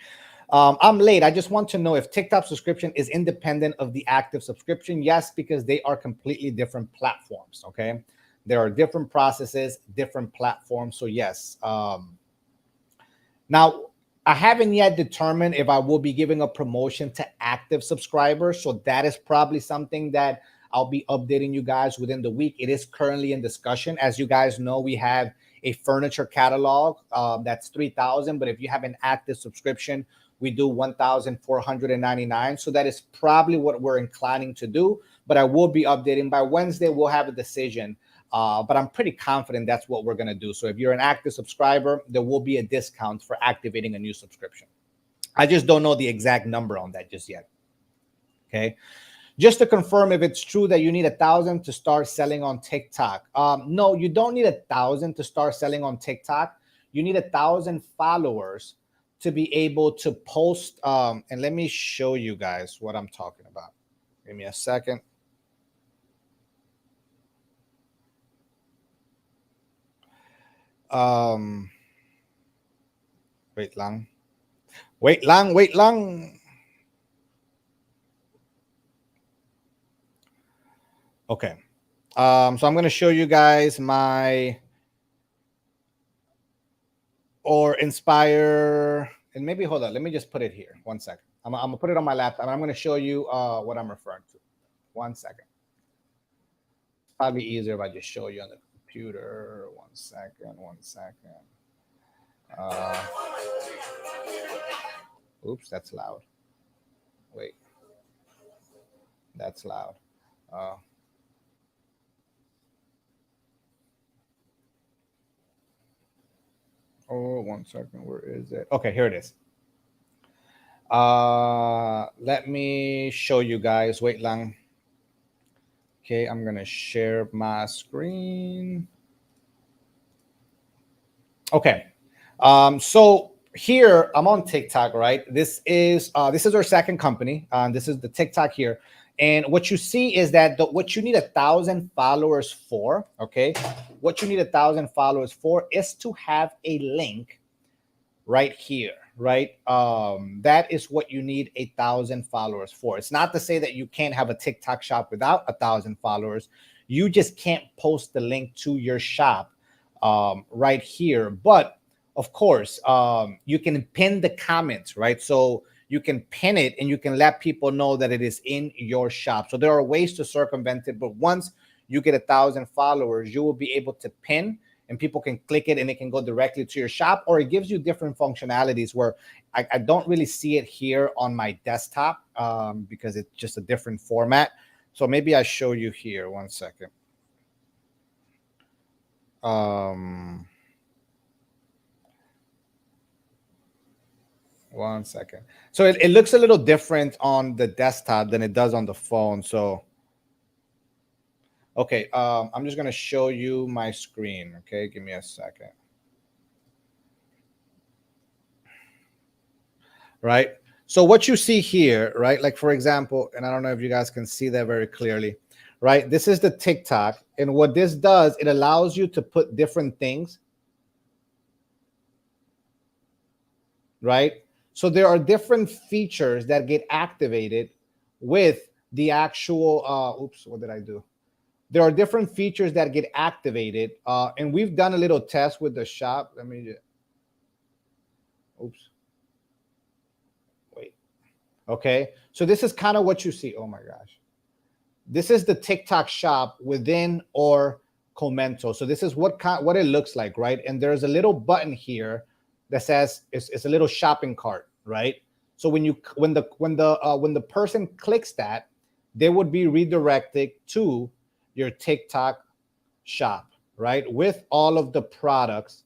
I'm late. I just want to know if TikTok subscription is independent of the active subscription. Yes, because they are completely different platforms. Okay. There are different processes, different platforms. So yes. Now, I haven't yet determined if I will be giving a promotion to active subscribers. So that is probably something that I'll be updating you guys within the week. It is currently in discussion. As you guys know, we have a furniture catalog that's $3,000. But if you have an active subscription, we do $1,499. So that is probably what we're inclining to do. But I will be updating by Wednesday. We'll have a decision. But I'm pretty confident that's what we're going to do. So if you're an active subscriber, there will be a discount for activating a new subscription. I just don't know the exact number on that just yet. Okay. Just to confirm if it's true that you need 1,000 to start selling on TikTok. No, you don't need 1,000 to start selling on TikTok. You need 1,000 followers to be able to post. And let me show you guys what I'm talking about. Give me a second. Wait lang. Wait lang, wait lang. Okay. So I'm going to show you guys my or inspire, and maybe hold on. Let me just put it here. 1 second. I'm gonna put it on my laptop, and I'm going to show you what I'm referring to. 1 second. Probably easier if I just show you on the computer. 1 second. 1 second. Uh, oops, that's loud. Wait, that's loud. Uh, oh, 1 second. Where is it? Okay, here it is. Let me show you guys. Wait lang. Okay, I'm gonna share my screen. Okay. So here I'm on TikTok, right? This is our second company. This is the TikTok here. And what you see is that what you need 1,000 followers for, okay? What you need 1,000 followers for is to have a link right here, right? That is what you need 1,000 followers for. It's not to say that you can't have a TikTok shop without 1,000 followers. You just can't post the link to your shop right here. But of course, you can pin the comments, right? So you can pin it and you can let people know that it is in your shop. So there are ways to circumvent it. But once you get 1,000 followers, you will be able to pin and people can click it and it can go directly to your shop, or it gives you different functionalities where I don't really see it here on my desktop because it's just a different format. So maybe I show you here. 1 second. 1 second. So it looks a little different on the desktop than it does on the phone. So, okay, I'm just going to show you my screen. Okay, give me a second. Right. So what you see here, right? Like, for example, and I don't know if you guys can see that very clearly, right? This is the TikTok. And what this does, it allows you to put different things, right? So there are different features that get activated with the actual, oops, what did I do? There are different features that get activated. And we've done a little test with the shop. Let me just, oops. Wait. Okay. So this is kind of what you see. Oh my gosh. This is the TikTok shop within or Comento. So this is what it looks like, right? And there's a little button here that says it's a little shopping cart, right? So when the person clicks that, they would be redirected to your TikTok shop, right? With all of the products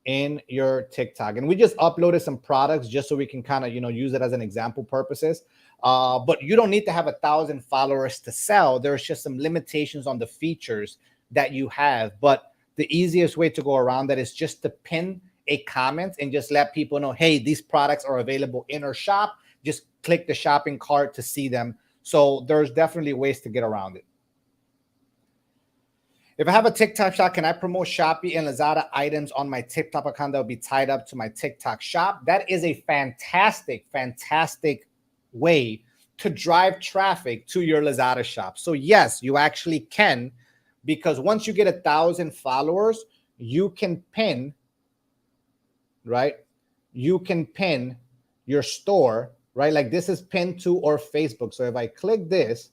in your TikTok. And we just uploaded some products just so we can kind of, use it as an example purposes. But you don't need to have 1,000 followers to sell. There's just some limitations on the features that you have. But the easiest way to go around that is just to pin a comment and just let people know, hey, these products are available in our shop. Just click the shopping cart to see them. So there's definitely ways to get around it. If I have a TikTok shop, can I promote Shopee and Lazada items on my TikTok account that will be tied up to my TikTok shop? That is a fantastic, fantastic way to drive traffic to your Lazada shop. So yes, you actually can, because once you get 1,000 followers, you can pin, right? You can pin your store, right? Like this is pinned to or Facebook. So if I click this,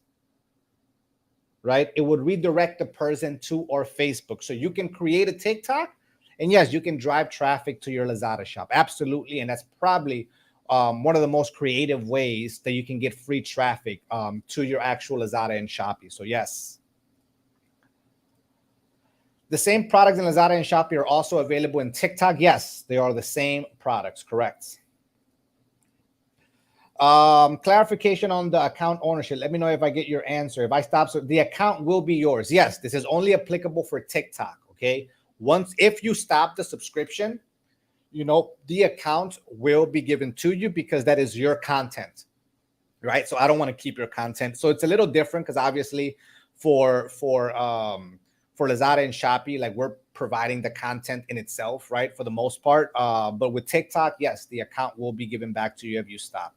right, it would redirect the person to or Facebook. So you can create a TikTok, and yes, you can drive traffic to your Lazada shop. Absolutely. And that's probably one of the most creative ways that you can get free traffic to your actual Lazada and Shopee. So yes. The same products in Lazada and Shopee are also available in TikTok. Yes, they are the same products. Correct. Clarification on the account ownership. Let me know if I get your answer. If I stop, so the account will be yours. Yes, this is only applicable for TikTok. Okay. If you stop the subscription, the account will be given to you because that is your content, right? So I don't want to keep your content. So it's a little different because obviously for Lazada and Shopee, like we're providing the content in itself, right? For the most part. But with TikTok, yes, the account will be given back to you if you stop.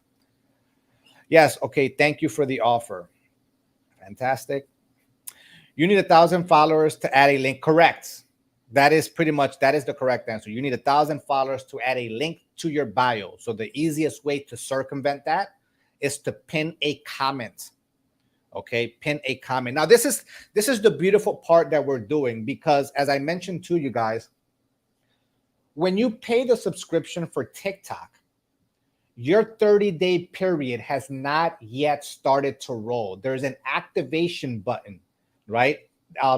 Yes. Okay. Thank you for the offer. Fantastic. You need 1,000 followers to add a link. Correct. That is the correct answer. You need 1,000 followers to add a link to your bio. So the easiest way to circumvent that is to pin a comment. Okay, pin a comment. Now this is the beautiful part that we're doing, because as I mentioned to you guys, when you pay the subscription for TikTok, your 30-day period has not yet started to roll. There's an activation button, right?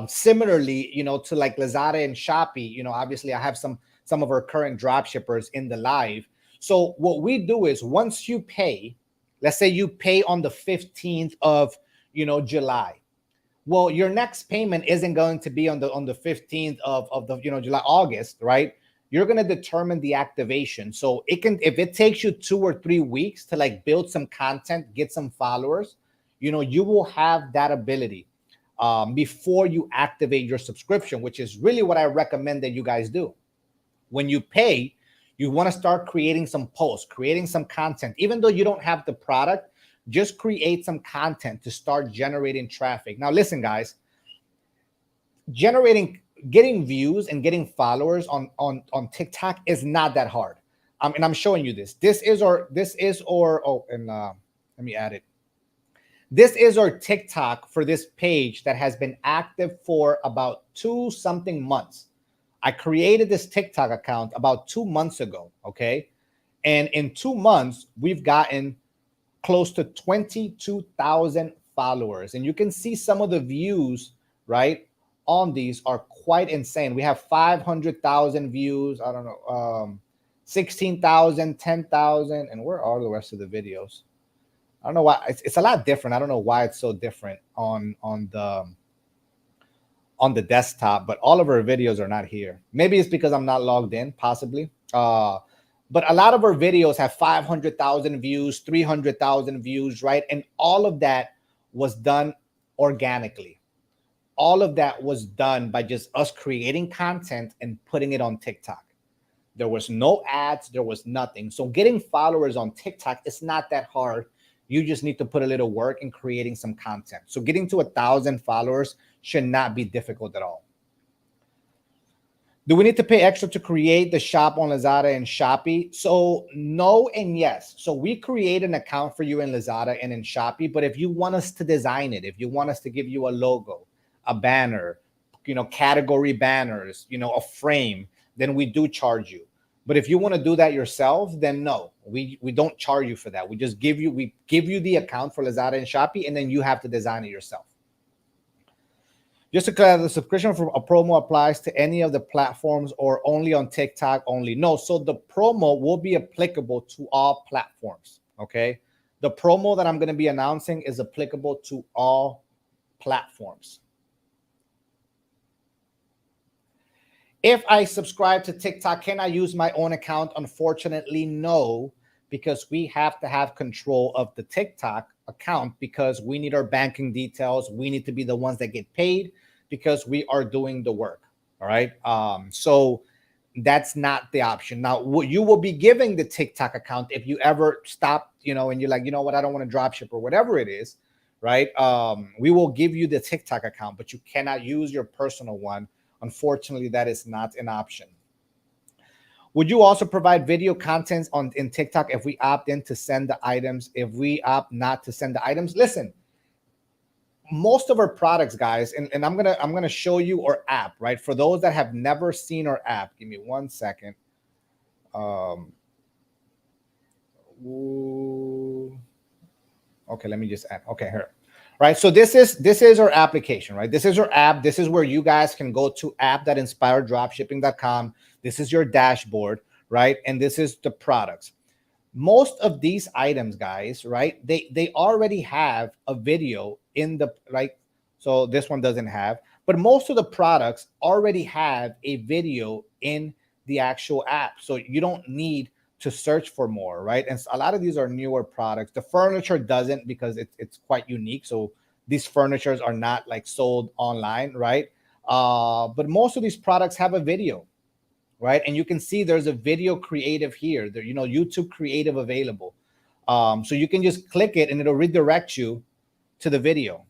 Similarly, to like Lazada and Shopee, obviously I have some of our current drop shippers in the live. So what we do is, once you pay, let's say you pay on the 15th of July. Well, your next payment isn't going to be on the 15th of the July, August, right? You're going to determine the activation. So if it takes you 2 or 3 weeks to like build some content, get some followers, you will have that ability before you activate your subscription, which is really what I recommend that you guys do. When you pay, you want to start creating some posts, creating some content. Even though you don't have the product, just create some content to start generating traffic. Now, listen, guys, getting views and getting followers on TikTok is not that hard. And I'm showing you this. Let me add it. This is our TikTok for this page that has been active for about 2-something months. I created this TikTok account about 2 months ago, okay? And in 2 months, we've gotten close to 22,000 followers. And you can see some of the views, right, on these are quite insane. We have 500,000 views. I don't know, 16,000, 10,000. And where are the rest of the videos? I don't know why. It's a lot different. I don't know why it's so different on the desktop, but all of our videos are not here. Maybe it's because I'm not logged in, possibly. But a lot of our videos have 500,000 views, 300,000 views, right? And all of that was done organically. All of that was done by just us creating content and putting it on TikTok. There was no ads. There was nothing. So getting followers on TikTok is not that hard. You just need to put a little work in creating some content. So getting to 1,000 followers should not be difficult at all. Do we need to pay extra to create the shop on Lazada and Shopee? So no and yes. So we create an account for you in Lazada and in Shopee, but if you want us to design it, if you want us to give you a logo, a banner, category banners, a frame, then we do charge you. But if you want to do that yourself, then no, we don't charge you for that. We give you the account for Lazada and Shopee, and then you have to design it yourself. Just to clarify, the subscription for a promo applies to any of the platforms or only on TikTok only? No, so the promo will be applicable to all platforms, okay? The promo that I'm going to be announcing is applicable to all platforms. If I subscribe to TikTok, can I use my own account? Unfortunately, no, because we have to have control of the TikTok account, because we need our banking details. We need to be the ones that get paid because we are doing the work. All right. So that's not the option. Now, you will be giving the TikTok account if you ever stop, and you're like, you know what, I don't want to drop ship or whatever it is. Right. We will give you the TikTok account, but you cannot use your personal one. Unfortunately, that is not an option. Would you also provide video content in TikTok if we opt in to send the items? If we opt not to send the items, listen, most of our products, guys, and I'm gonna show you our app, right? For those that have never seen our app, give me 1 second. Okay, let me just add. Okay, here. Right, so this is our application, right? This is our app. This is where you guys can go to app.inspiredropshipping.com. This is your dashboard, right? And this is the products. Most of these items, guys, right? They already have a video in the right. So this one doesn't have, but most of the products already have a video in the actual app. So you don't need to search for more, right? And a lot of these are newer products. The furniture doesn't, because it's quite unique. So these furnitures are not like sold online, right? But most of these products have a video, right? And you can see there's a video creative here. There, YouTube creative available. So you can just click it and it'll redirect you to the video.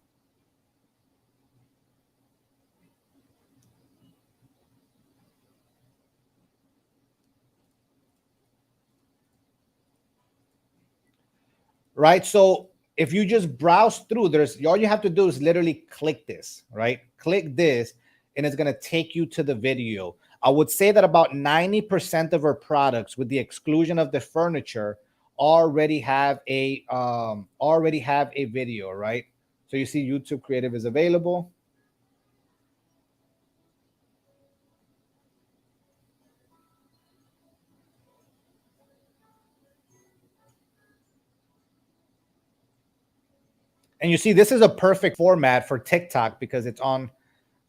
Right? So if you just browse through, there's all you have to do is literally click this, right? Click this, and it's gonna take you to the video. I would say that about 90% of our products, with the exclusion of the furniture, already have a video, right? So you see YouTube Creative is available. And you see, this is a perfect format for TikTok because it's on.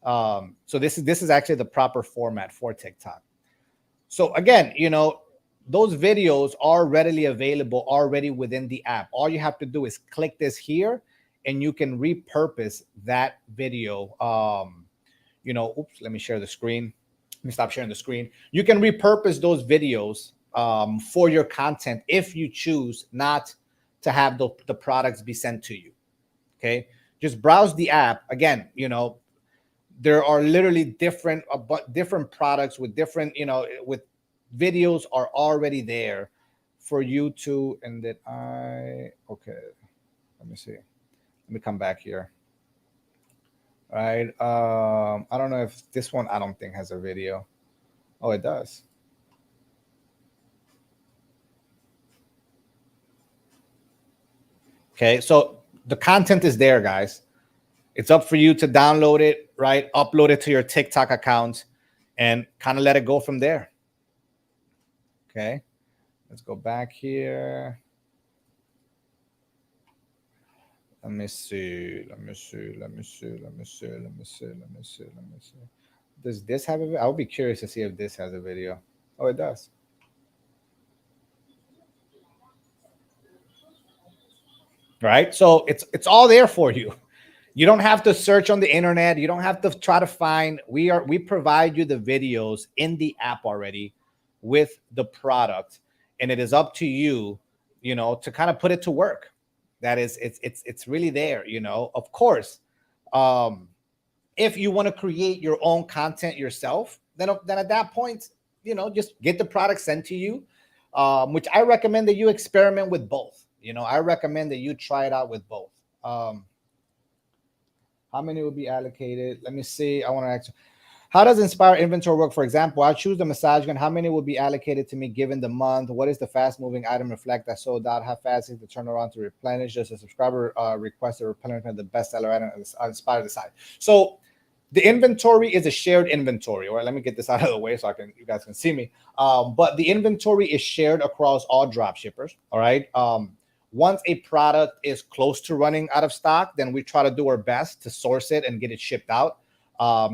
So this is actually the proper format for TikTok. So again, those videos are readily available already within the app. All you have to do is click this here, and you can repurpose that video. Oops, let me share the screen. Let me stop sharing the screen. You can repurpose those videos for your content if you choose not to have the products be sent to you. Okay, just browse the app. Again, there are literally different products with different, with videos are already there for you to. And that okay, let me see. Let me come back here. All right. I don't know if this one, I don't think has a video. Oh, it does. Okay, so the content is there, guys. It's up for you to download it, right? Upload it to your TikTok account and kind of let it go from there. Okay, let's go back here. Let me see. Does this have a video? I'll be curious to see if this has a video. Oh, it does. Right? So it's all there for you. You don't have to search on the internet. You don't have to try to find. We provide you the videos in the app already with the product, and it is up to you, to kind of put it to work. That is, it's really there. Of course, if you want to create your own content yourself, then at that point, just get the product sent to you. Which I recommend that you experiment with both. I recommend that you try it out with both. How many will be allocated? Let me see. I want to ask, how does Inspire inventory work? For example, I choose the massage gun. How many will be allocated to me given the month? What is the fast moving item reflect that sold out? How fast is the turnaround to replenish? Does a subscriber request a replenishment of the bestseller item on Inspire decide? So the inventory is a shared inventory. All right, let me get this out of the way so you guys can see me. But the inventory is shared across all drop shippers. All right. Once a product is close to running out of stock, then we try to do our best to source it and get it shipped out.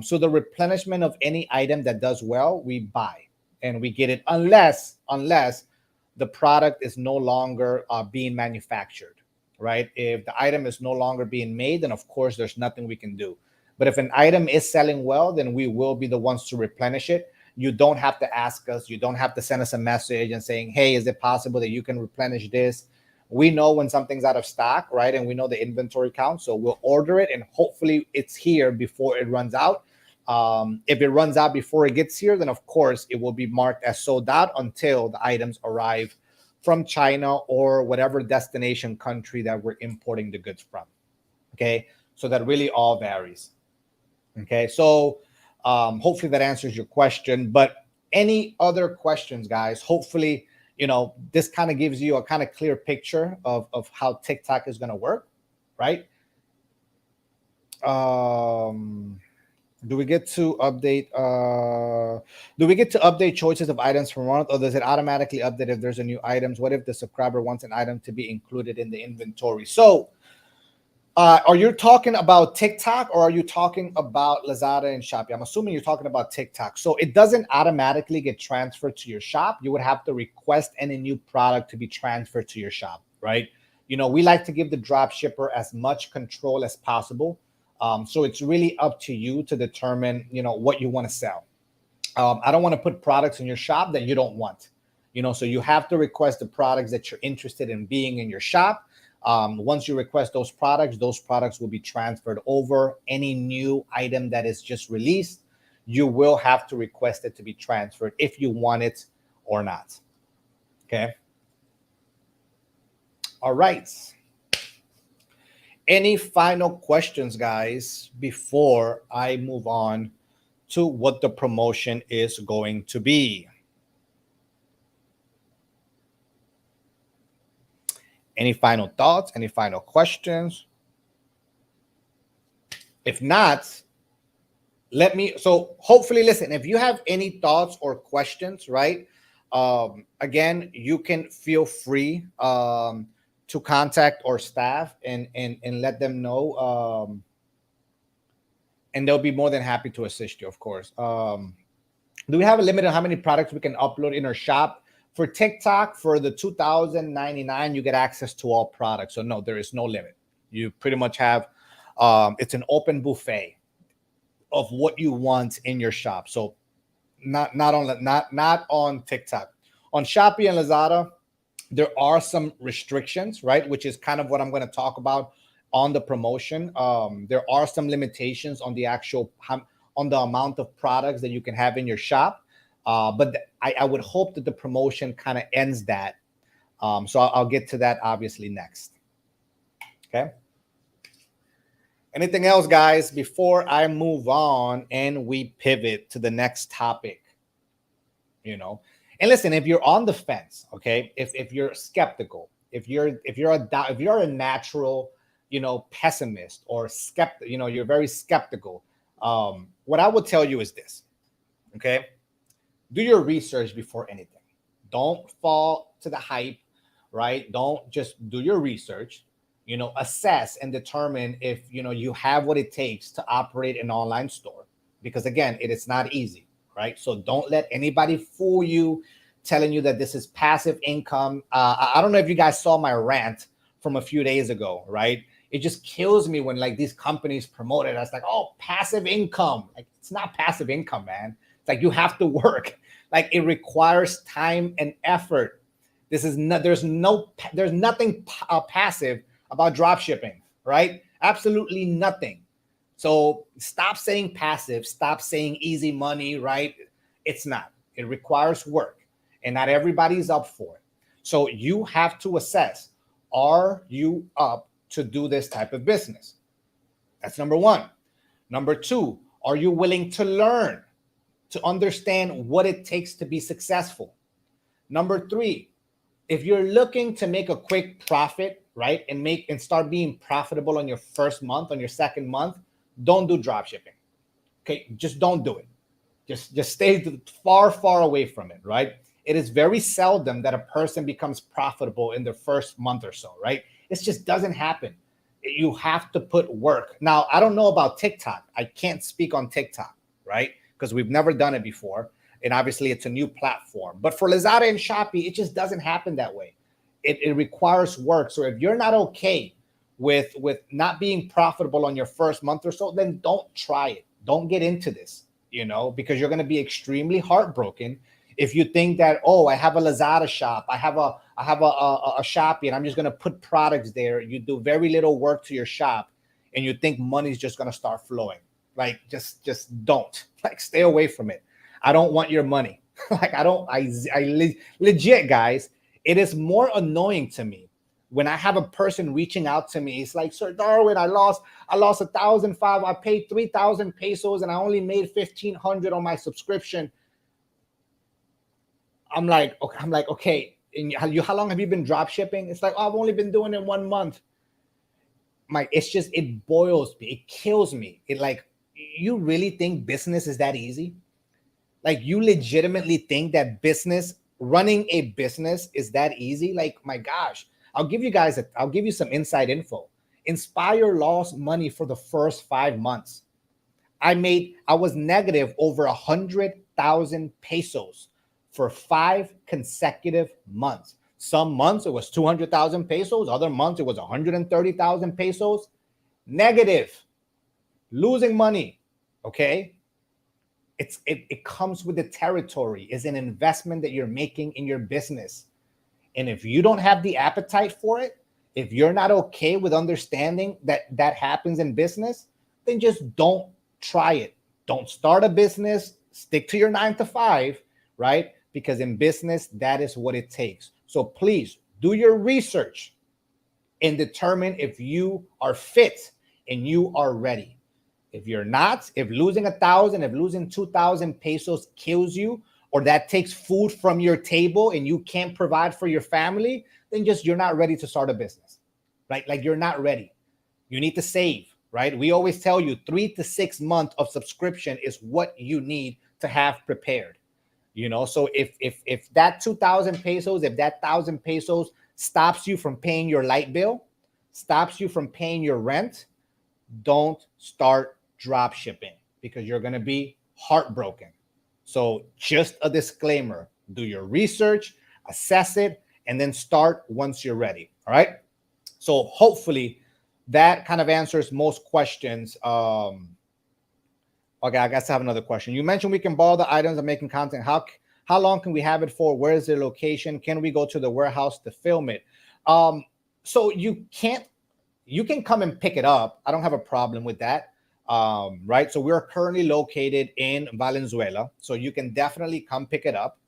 So the replenishment of any item that does well, we buy and we get it unless the product is no longer being manufactured, right? If the item is no longer being made, then of course there's nothing we can do. But if an item is selling well, then we will be the ones to replenish it. You don't have to ask us. You don't have to send us a message and saying, hey, is it possible that you can replenish this? We know when something's out of stock, right? And we know the inventory count. So we'll order it and hopefully it's here before it runs out. If it runs out before it gets here, then of course it will be marked as sold out until the items arrive from China or whatever destination country that we're importing the goods from. Okay. So that really all varies. Okay. So hopefully that answers your question. But any other questions, guys? Hopefully, this kind of gives you a kind of clear picture of how TikTok is going to work, right? Do we get to update choices of items from month, or does it automatically update if there's a new items? What if the subscriber wants an item to be included in the inventory? So are you talking about TikTok or are you talking about Lazada and Shopee? I'm assuming you're talking about TikTok. So it doesn't automatically get transferred to your shop. You would have to request any new product to be transferred to your shop, right? We like to give the drop shipper as much control as possible. So it's really up to you to determine, what you want to sell. I don't want to put products in your shop that you don't want, so you have to request the products that you're interested in being in your shop. Once you request those products will be transferred over. Any new item that is just released, you will have to request it to be transferred if you want it or not. Okay. All right. Any final questions, guys, before I move on to what the promotion is going to be? Any final thoughts? Any final questions? If not, so hopefully, listen, if you have any thoughts or questions, right? Again, you can feel free to contact our staff and let them know. And they'll be more than happy to assist you, of course. Do we have a limit on how many products we can upload in our shop? For TikTok, for the $2,099, you get access to all products. So no, there is no limit. You pretty much have, it's an open buffet of what you want in your shop. So not on TikTok. On Shopee and Lazada, there are some restrictions, right? Which is kind of what I'm going to talk about on the promotion. There are some limitations on the amount of products that you can have in your shop. But I would hope that the promotion kind of ends that. So I'll get to that obviously next. Okay. Anything else, guys, before I move on and we pivot to the next topic? And listen, if you're on the fence, okay, if you're skeptical, if you're a natural, pessimist or skeptic, you're very skeptical. What I would tell you is this, okay? Do your research before anything. Don't fall to the hype, right? Don't just do your research, assess and determine if, you have what it takes to operate an online store. Because again, it is not easy, right? So don't let anybody fool you telling you that this is passive income. I don't know if you guys saw my rant from a few days ago, right? It just kills me when like these companies promote it as like, oh, passive income. Like, it's not passive income, man. It's like you have to work. Like, it requires time and effort. There's nothing passive about drop shipping, right? Absolutely nothing. So stop saying passive, stop saying easy money, right? It's not. It requires work, and not everybody's up for it. So you have to assess, are you up to do this type of business? That's number one. Number two, are you willing to learn, to understand what it takes to be successful? Number three, if you're looking to make a quick profit, right, and start being profitable on your first month, on your second month, don't do drop shipping. Okay, just don't do it. Just stay far away from it, right? It is very seldom that a person becomes profitable in their first month or so, right? It just doesn't happen. You have to put work. Now, I don't know about TikTok. I can't speak on TikTok, right? Because we've never done it before. And obviously it's a new platform. But for Lazada and Shopee, it just doesn't happen that way. It requires work. So if you're not okay with not being profitable on your first month or so, then don't try it. Don't get into this, because you're going to be extremely heartbroken if you think that, oh, I have a Lazada shop, I have a Shopee, and I'm just going to put products there. You do very little work to your shop, and you think money's just going to start flowing. Like, just don't. Like, stay away from it. I don't want your money. Like, legit, guys, it is more annoying to me when I have a person reaching out to me. It's like, Sir Darwin, I lost 1,500. I paid 3,000 pesos and I only made 1,500 on my subscription. I'm like, okay. And how long have you been drop shipping? It's like, oh, I've only been doing it 1 month. It boils me. It kills me. You really think business is that easy? Like, you legitimately think that running a business is that easy? Like, my gosh, I'll give you some inside info. Inspire lost money for the first 5 months. I was negative over 100,000 pesos for 5 consecutive months. Some months it was 200,000 pesos. Other months it was 130,000 pesos. Negative. losing money, okay? It comes with the territory. It's an investment that you're making in your business. And if you don't have the appetite for it, if you're not okay with understanding that that happens in business, then just don't try it. Don't start a business. Stick to your 9 to 5, right? Because in business, that is what it takes. So please do your research and determine if you are fit and you are ready. If you're not, if losing 1,000, if losing 2,000 pesos kills you, or that takes food from your table and you can't provide for your family, then just you're not ready to start a business, right? Like you're not ready. You need to save, right? We always tell you 3 to 6 months of subscription is what you need to have prepared. So if that 2,000 pesos, if that 1,000 pesos stops you from paying your light bill, stops you from paying your rent, don't start drop shipping because you're going to be heartbroken. So just a disclaimer, do your research, assess it, and then start once you're ready. All right. So hopefully that kind of answers most questions. Okay, I guess I have another question. You mentioned we can borrow the items and making content. How long can we have it for? Where is the location? Can we go to the warehouse to film it? So you can come and pick it up. I don't have a problem with that. Right. So we're currently located in Valenzuela. So you can definitely come pick it up.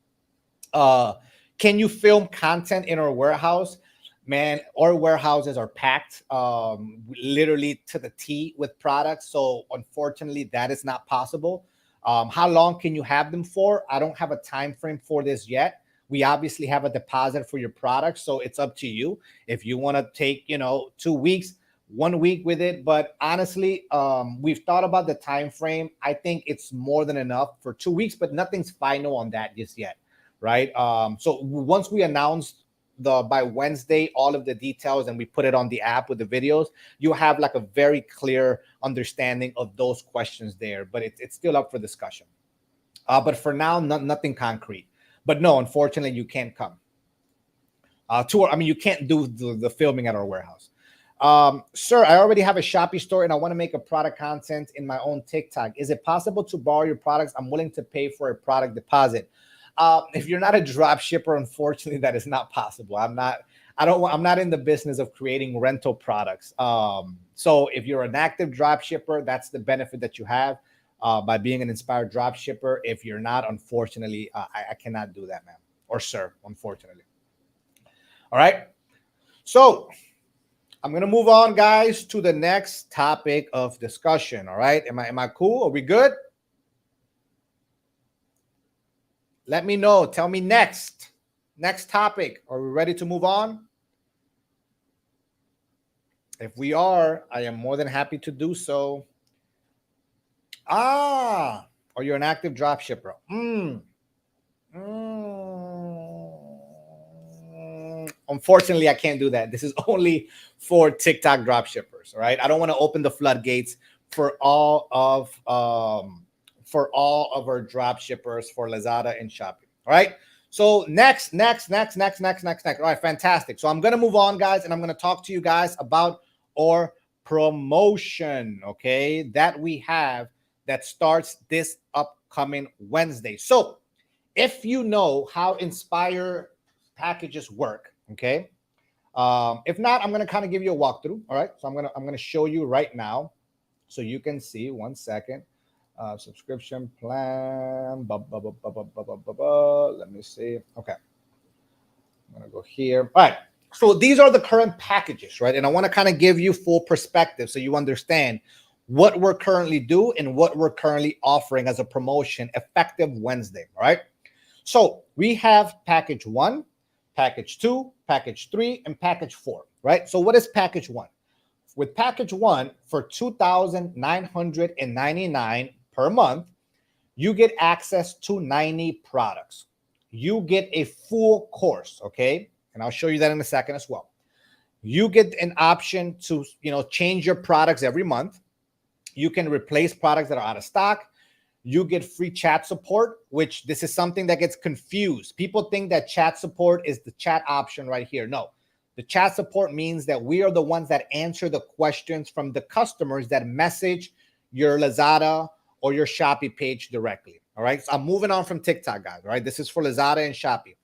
Can you film content in our warehouse? Man, our warehouses are packed literally to the T with products. So unfortunately, that is not possible. How long can you have them for? I don't have a time frame for this yet. We obviously have a deposit for your products, so it's up to you. If you want to take, 2 weeks, 1 week with it. But honestly, we've thought about the time frame. I think it's more than enough for 2 weeks, but nothing's final on that just yet, right? So once we announce by Wednesday all of the details and we put it on the app with the videos, you have like a very clear understanding of those questions there. But it's still up for discussion. But for now, nothing concrete. But no, unfortunately, you can't come. You can't do the filming at our warehouse. Sir, I already have a Shopee store and I want to make a product content in my own TikTok. Is it possible to borrow your products? I'm willing to pay for a product deposit. If you're not a drop shipper, unfortunately, that is not possible. I'm not in the business of creating rental products. So if you're an active drop shipper, that's the benefit that you have by being an inspired drop shipper. If you're not, unfortunately, I cannot do that, ma'am or sir, unfortunately. All right. So I'm going to move on, guys, to the next topic of discussion. All right. Am I cool? Are we good? Let me know. Tell me next topic. Are we ready to move on? If we are, I am more than happy to do so. Are you an active drop shipper? Unfortunately, I can't do that. This is only for TikTok drop shippers. All right. I don't want to open the floodgates for all of our drop shippers for Lazada and Shopee. All right. So next. All right, fantastic. So I'm going to move on, guys, and I'm going to talk to you guys about our promotion, okay, that we have that starts this upcoming Wednesday. So if you know how Inspire packages work, okay, if not, I'm going to kind of give you a walkthrough. All right. So I'm going to show you right now so you can see. 1 second. Subscription plan. Let me see. Okay. I'm going to go here. All right. So these are the current packages, right? And I want to kind of give you full perspective so you understand what we're currently doing and what we're currently offering as a promotion effective Wednesday. All right. So we have package 1, package 2, package 3, and package 4, right? So what is package 1? With package 1 for $2,999 per month, you get access to 90 products. You get a full course, okay? And I'll show you that in a second as well. You get an option to, change your products every month. You can replace products that are out of stock. You get free chat support, which this is something that gets confused. People think that chat support is the chat option right here. No, the chat support means that we are the ones that answer the questions from the customers that message your Lazada or your Shopee page directly. All right. So I'm moving on from TikTok, guys. All right. This is for Lazada and Shopee.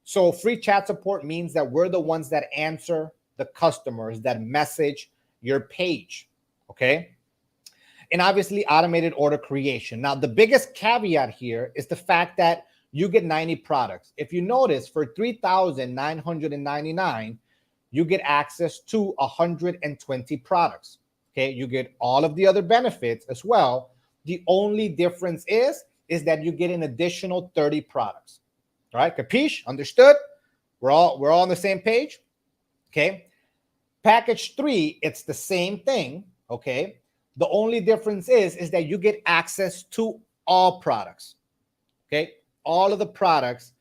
So free chat support means that we're the ones that answer the customers that message your page. Okay. And obviously automated order creation. Now, the biggest caveat here is the fact that you get 90 products. If you notice, for $3,999, you get access to 120 products. Okay, you get all of the other benefits as well. The only difference is that you get an additional 30 products. All right, capiche? Understood? We're all on the same page. Okay. Package 3, it's the same thing. Okay. The only difference is that you get access to all products. Okay. All of the products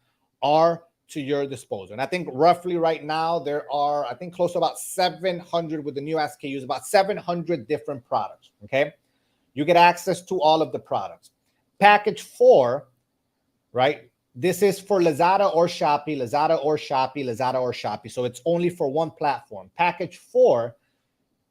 are to your disposal. And I think roughly right now there are, I think, close to about 700 with the new SKUs, about 700 different products. Okay. You get access to all of the products. Package 4, right? This is for Lazada or Shopee, Lazada or Shopee, Lazada or Shopee. So it's only for one platform. Package 4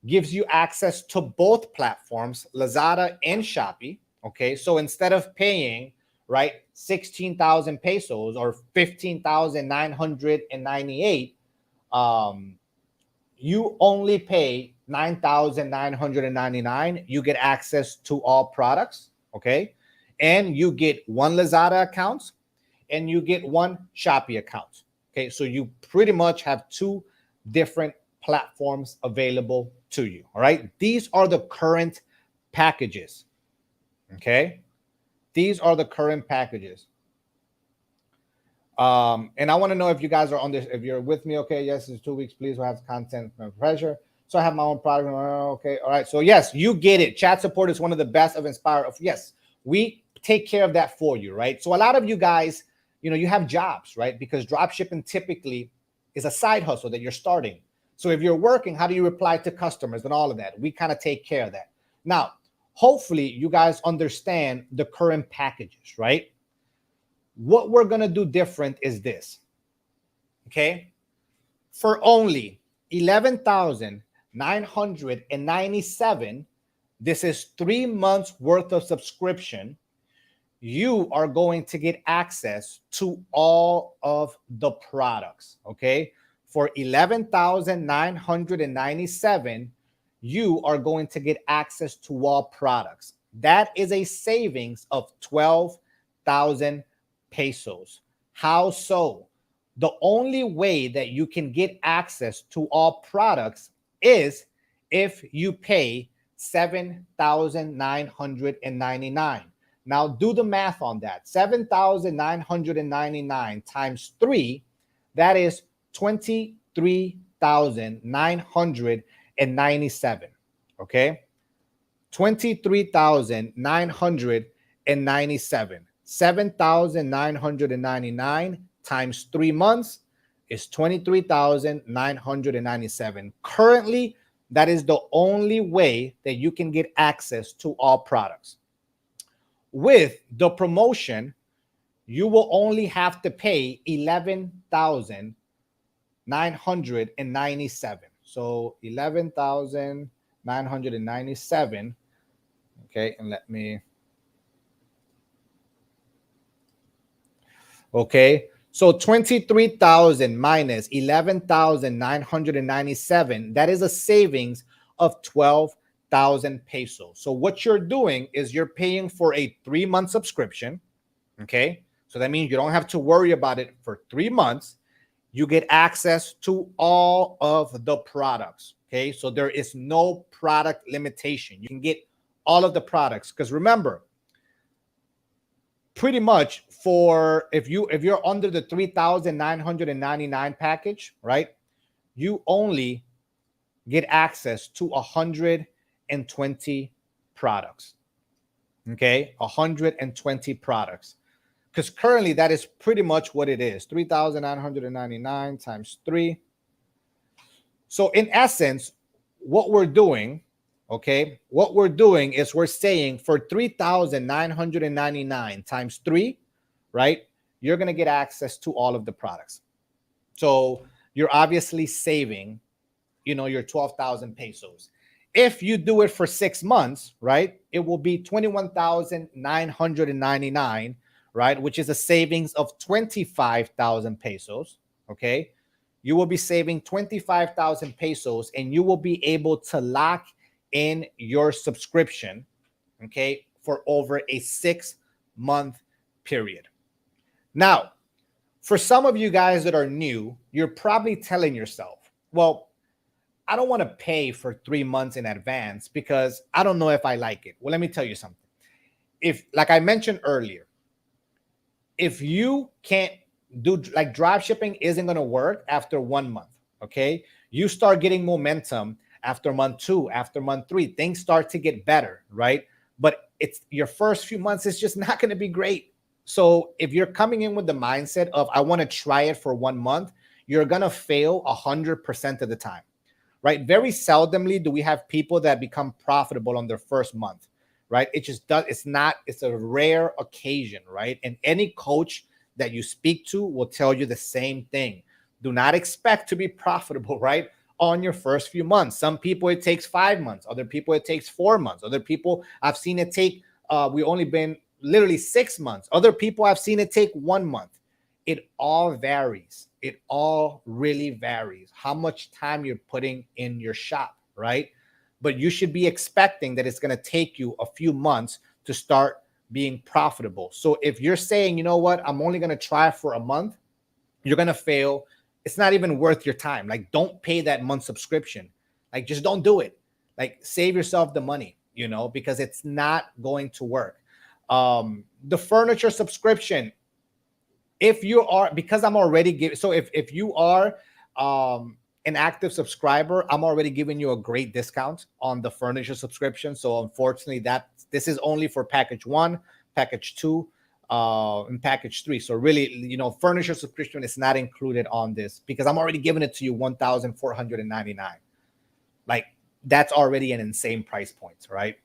gives you access to both platforms, Lazada and Shopee. Okay, so instead of paying, right, 16,000 pesos or 15,998, you only pay 9,999. You get access to all products. Okay, and you get one Lazada account and you get one Shopee account. Okay, so you pretty much have 2 different platforms available to you. All right, these are the current packages. Okay, these are the current packages. And I want to know if you guys are on this, if you're with me. Okay, yes, it's 2 weeks. Please, we'll have content pressure. So I have my own product. Okay, all right. So yes, you get it. Chat support is one of the best of Inspire. Yes, we take care of that for you, right? So a lot of you guys, you have jobs, right? Because dropshipping typically is a side hustle that you're starting. So if you're working, how do you reply to customers and all of that? We kind of take care of that. Now, hopefully you guys understand the current packages, right? What we're going to do different is this. Okay? For only 11,997, this is 3 months worth of subscription. You are going to get access to all of the products. Okay? For 11,997, you are going to get access to all products. That is a savings of 12,000 pesos. How so? The only way that you can get access to all products is if you pay 7,999. Now do the math on that. 7,999 times 3, that is 23,997. Okay? 23,997. 7,999 times 3 months is 23,997. Currently, that is the only way that you can get access to all products. With the promotion, you will only have to pay 11,997. So 11,997. Okay, and let me. Okay, so 23,000 minus 11,997, that is a savings of 12,000 pesos. So what you're doing is you're paying for a 3-month subscription. Okay, so that means you don't have to worry about it for 3 months. You get access to all of the products. Okay, so there is no product limitation. You can get all of the products, because remember, pretty much for if you're under the 3,999 package, right, you only get access to 120 products. Okay, 120 products, because currently that is pretty much what it is. 3,999 times 3. So in essence, what we're doing, okay, what we're doing is we're saying for 3,999 times 3, right, you're going to get access to all of the products. So you're obviously saving, your 12,000 pesos. if you do it for 6 months, right, it will be 21,999, right, which is a savings of 25,000 pesos. Okay, you will be saving 25,000 pesos, and you will be able to lock in your subscription, okay, for over a 6-month period. Now, for some of you guys that are new, you're probably telling yourself, well, I don't want to pay for 3 months in advance because I don't know if I like it. Well, let me tell you something. If, like I mentioned earlier, if you can't do, like, drop shipping isn't going to work after 1 month. Okay. You start getting momentum after month 2, after month 3, things start to get better, right? But it's your first few months, it's just not going to be great. So if you're coming in with the mindset of, I want to try it for 1 month, you're going to fail 100% of the time, right? Very seldomly do we have people that become profitable on their first month, right? It just does, it's a rare occasion, right? And any coach that you speak to will tell you the same thing. Do not expect to be profitable, right, on your first few months. Some people it takes 5 months, other people it takes 4 months, other people I've seen it take we only been literally 6 months, other people I've seen it take 1 month. It all varies. It all really varies how much time you're putting in your shop, right? But you should be expecting that it's going to take you a few months to start being profitable. So if you're saying, you know what, I'm only going to try for a month, you're going to fail. It's not even worth your time. Like, don't pay that month subscription. Like, just don't do it. Like, save yourself the money, because it's not going to work. The furniture subscription, if you are, because I'm already giving, so if you are an active subscriber, I'm already giving you a great discount on the furniture subscription. So unfortunately, this is only for package 1, package 2, and package 3. So really, furniture subscription is not included on this because I'm already giving it to you 1,499. Like, that's already an insane price point, right?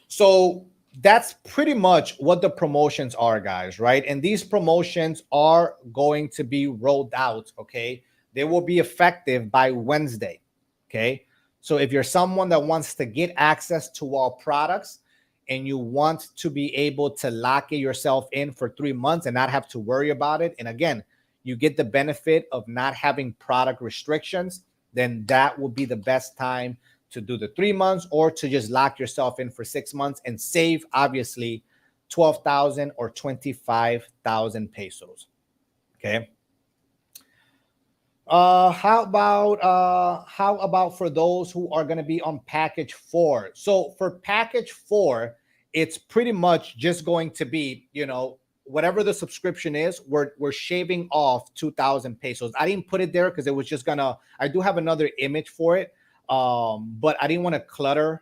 So that's pretty much what the promotions are, guys, right? And these promotions are going to be rolled out, okay? They will be effective by Wednesday, okay? So if you're someone that wants to get access to all products and you want to be able to lock it yourself in for 3 months and not have to worry about it, and again, you get the benefit of not having product restrictions, then that will be the best time to do the 3 months, or to just lock yourself in for 6 months and save, obviously, 12,000 or 25,000 pesos. Okay. How about for those who are going to be on package 4? So for package 4, it's pretty much just going to be, whatever the subscription is, we're shaving off 2,000 pesos. I didn't put it there because it was just gonna, I do have another image for it. But I didn't want to clutter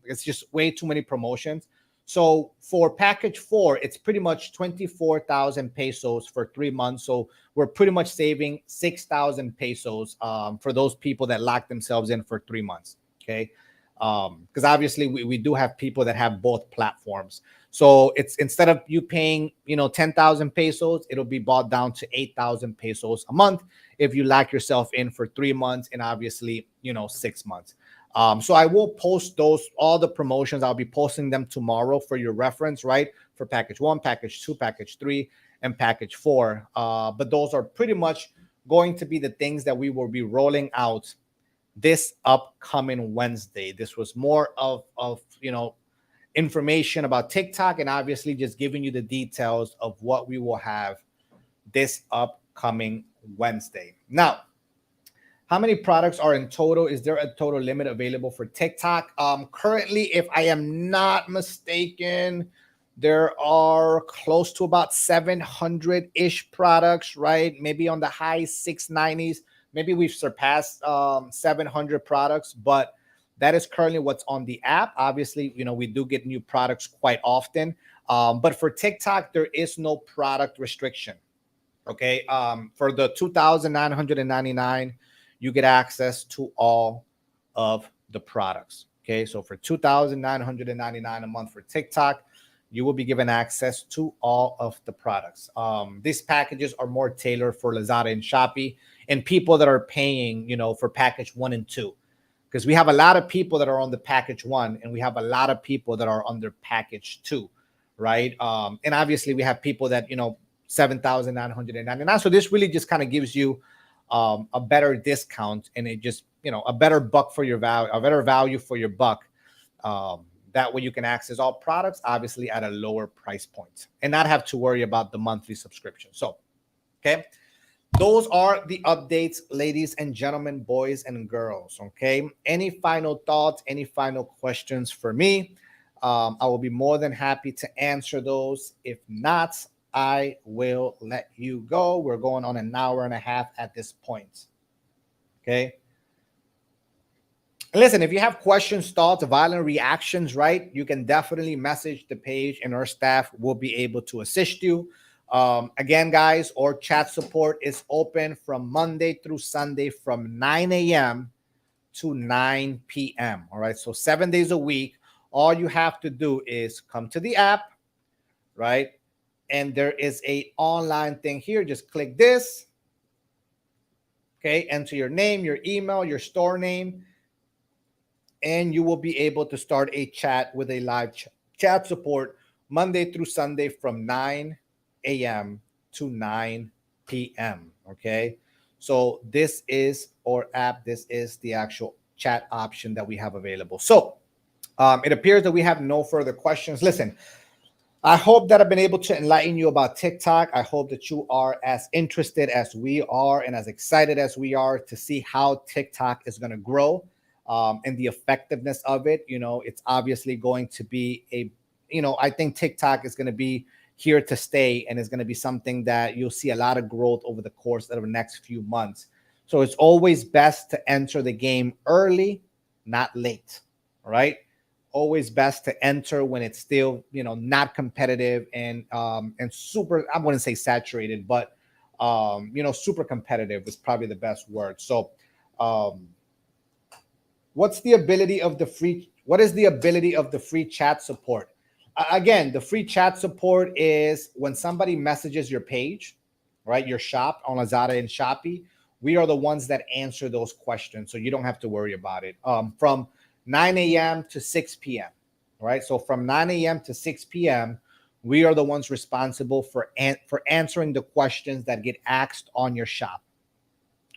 it's just way too many promotions. So for package 4, it's pretty much 24,000 pesos for 3 months. So we're pretty much saving 6,000 pesos for those people that lock themselves in for 3 months. Okay. Because obviously we do have people that have both platforms. So it's, instead of you paying, 10,000 pesos, it'll be bought down to 8,000 pesos a month if you lock yourself in for 3 months and obviously, 6 months. So I will post all the promotions. I'll be posting them tomorrow for your reference, right? For package 1, package 2, package 3, and package 4. But those are pretty much going to be the things that we will be rolling out this upcoming Wednesday. This was more of information about TikTok, and obviously just giving you the details of what we will have this upcoming Wednesday. Now, how many products are in total? Is there a total limit available for TikTok? Currently, if I am not mistaken, there are close to about 700-ish products, right? Maybe on the high 690s. Maybe we've surpassed 700 products, but that is currently what's on the app. Obviously, we do get new products quite often. But for TikTok, there is no product restriction. Okay. For the 2,999, you get access to all of the products. Okay. So for 2,999 a month for TikTok, you will be given access to all of the products. These packages are more tailored for Lazada and Shopee and people that are paying, for package 1 and 2. because we have a lot of people that are on the package 1 and we have a lot of people that are under package 2, right? And obviously we have people that, 7,999. So this really just kind of gives you a better discount, and it just, a better buck for your value, a better value for your buck. That way you can access all products, obviously at a lower price point, and not have to worry about the monthly subscription. So, okay, those are the updates, ladies and gentlemen, boys and girls. Okay, any final thoughts, any final questions for me? I will be more than happy to answer those. If not, I will let you go. We're going on an hour and a half at this point. Okay. And listen, if you have questions, thoughts, violent reactions, right, you can definitely message the page and our staff will be able to assist you. Again, guys, our chat support is open from Monday through Sunday from 9 a.m. to 9 p.m. All right. So 7 days a week. All you have to do is come to the app, right? And there is a online thing here. Just click this. Okay. Enter your name, your email, your store name, and you will be able to start a chat with a live chat support Monday through Sunday from 9 a.m. to 9 p.m. Okay. So this is our app. This is the actual chat option that we have available. So it appears that we have no further questions. Listen, I hope that I've been able to enlighten you about TikTok. I hope that you are as interested as we are and as excited as we are to see how TikTok is going to grow. And the effectiveness of it. It's obviously going to be I think TikTok is going to be here to stay, and it's going to be something that you'll see a lot of growth over the course of the next few months. So it's always best to enter the game early, not late. All right. Always best to enter when it's still, not competitive and super, I wouldn't say saturated, but, super competitive is probably the best word. So, what is the ability of the free chat support? Again, the free chat support is when somebody messages your page, right? Your shop on Lazada and Shopee. We are the ones that answer those questions. So you don't have to worry about it. From 9 a.m. to 6 p.m. Right. So from 9 a.m. to 6 p.m., we are the ones responsible for answering the questions that get asked on your shop.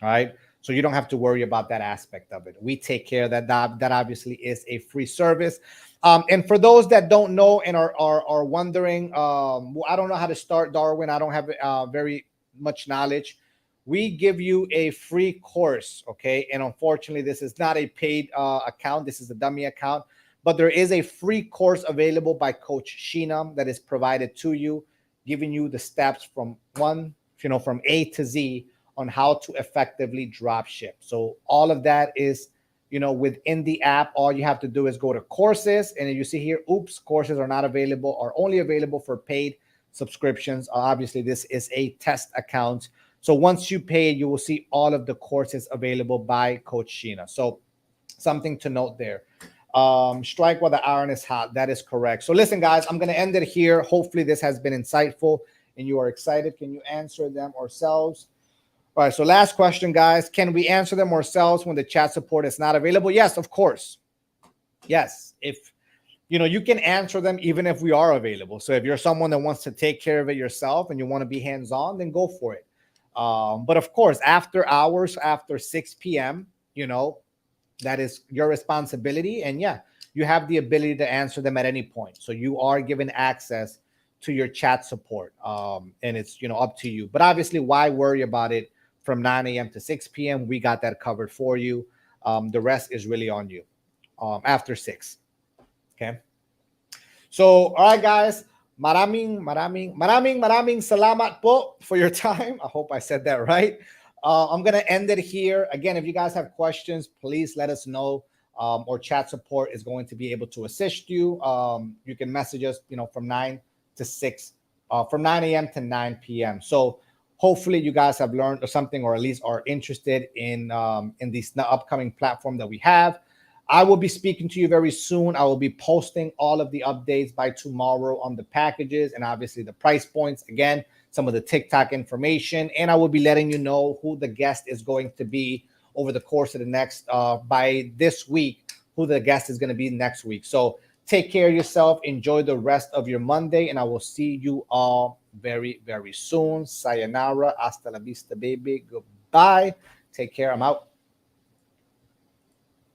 All right. So you don't have to worry about that aspect of it. We take care of that. That obviously is a free service. And for those that don't know and are wondering, well, I don't know how to start, Darwin. I don't have very much knowledge. We give you a free course, okay? And unfortunately, this is not a paid account. This is a dummy account. But there is a free course available by Coach Sheena that is provided to you, giving you the steps from from A to Z on how to effectively drop ship. So all of that is, within the app. All you have to do is go to courses, and you see here, oops, courses are not available, are only available for paid subscriptions. Obviously, this is a test account. So once you pay, you will see all of the courses available by Coach Sheena. So something to note there. Strike while the iron is hot. That is correct. So listen, guys, I'm going to end it here. Hopefully this has been insightful and you are excited. Can you answer them ourselves? All right. So last question, guys. Can we answer them ourselves when the chat support is not available? Yes, of course. Yes. If you can answer them even if we are available. So if you're someone that wants to take care of it yourself and you want to be hands-on, then go for it. But of course, after hours, after 6 p.m., that is your responsibility. And yeah, you have the ability to answer them at any point. So you are given access to your chat support. And it's, up to you. But obviously, why worry about it from 9 a.m. to 6 p.m.? We got that covered for you. The rest is really on you after 6. Okay. So, all right, guys. Maraming salamat po for your time. I hope I said that right. I'm going to end it here. Again, if you guys have questions, please let us know. Or chat support is going to be able to assist you. You can message us, from 9 to 6, from 9 a.m. to 9 p.m. So hopefully you guys have learned something, or at least are interested in this upcoming platform that we have. I will be speaking to you very soon. I will be posting all of the updates by tomorrow on the packages and obviously the price points. Again, some of the TikTok information, and I will be letting you know who the guest is going to be over the course of the next by this week who the guest is going to be next week. So take care of yourself. Enjoy the rest of your Monday, and I will see you all very, very soon. Sayonara. Hasta la vista, baby. Goodbye. Take care. I'm out.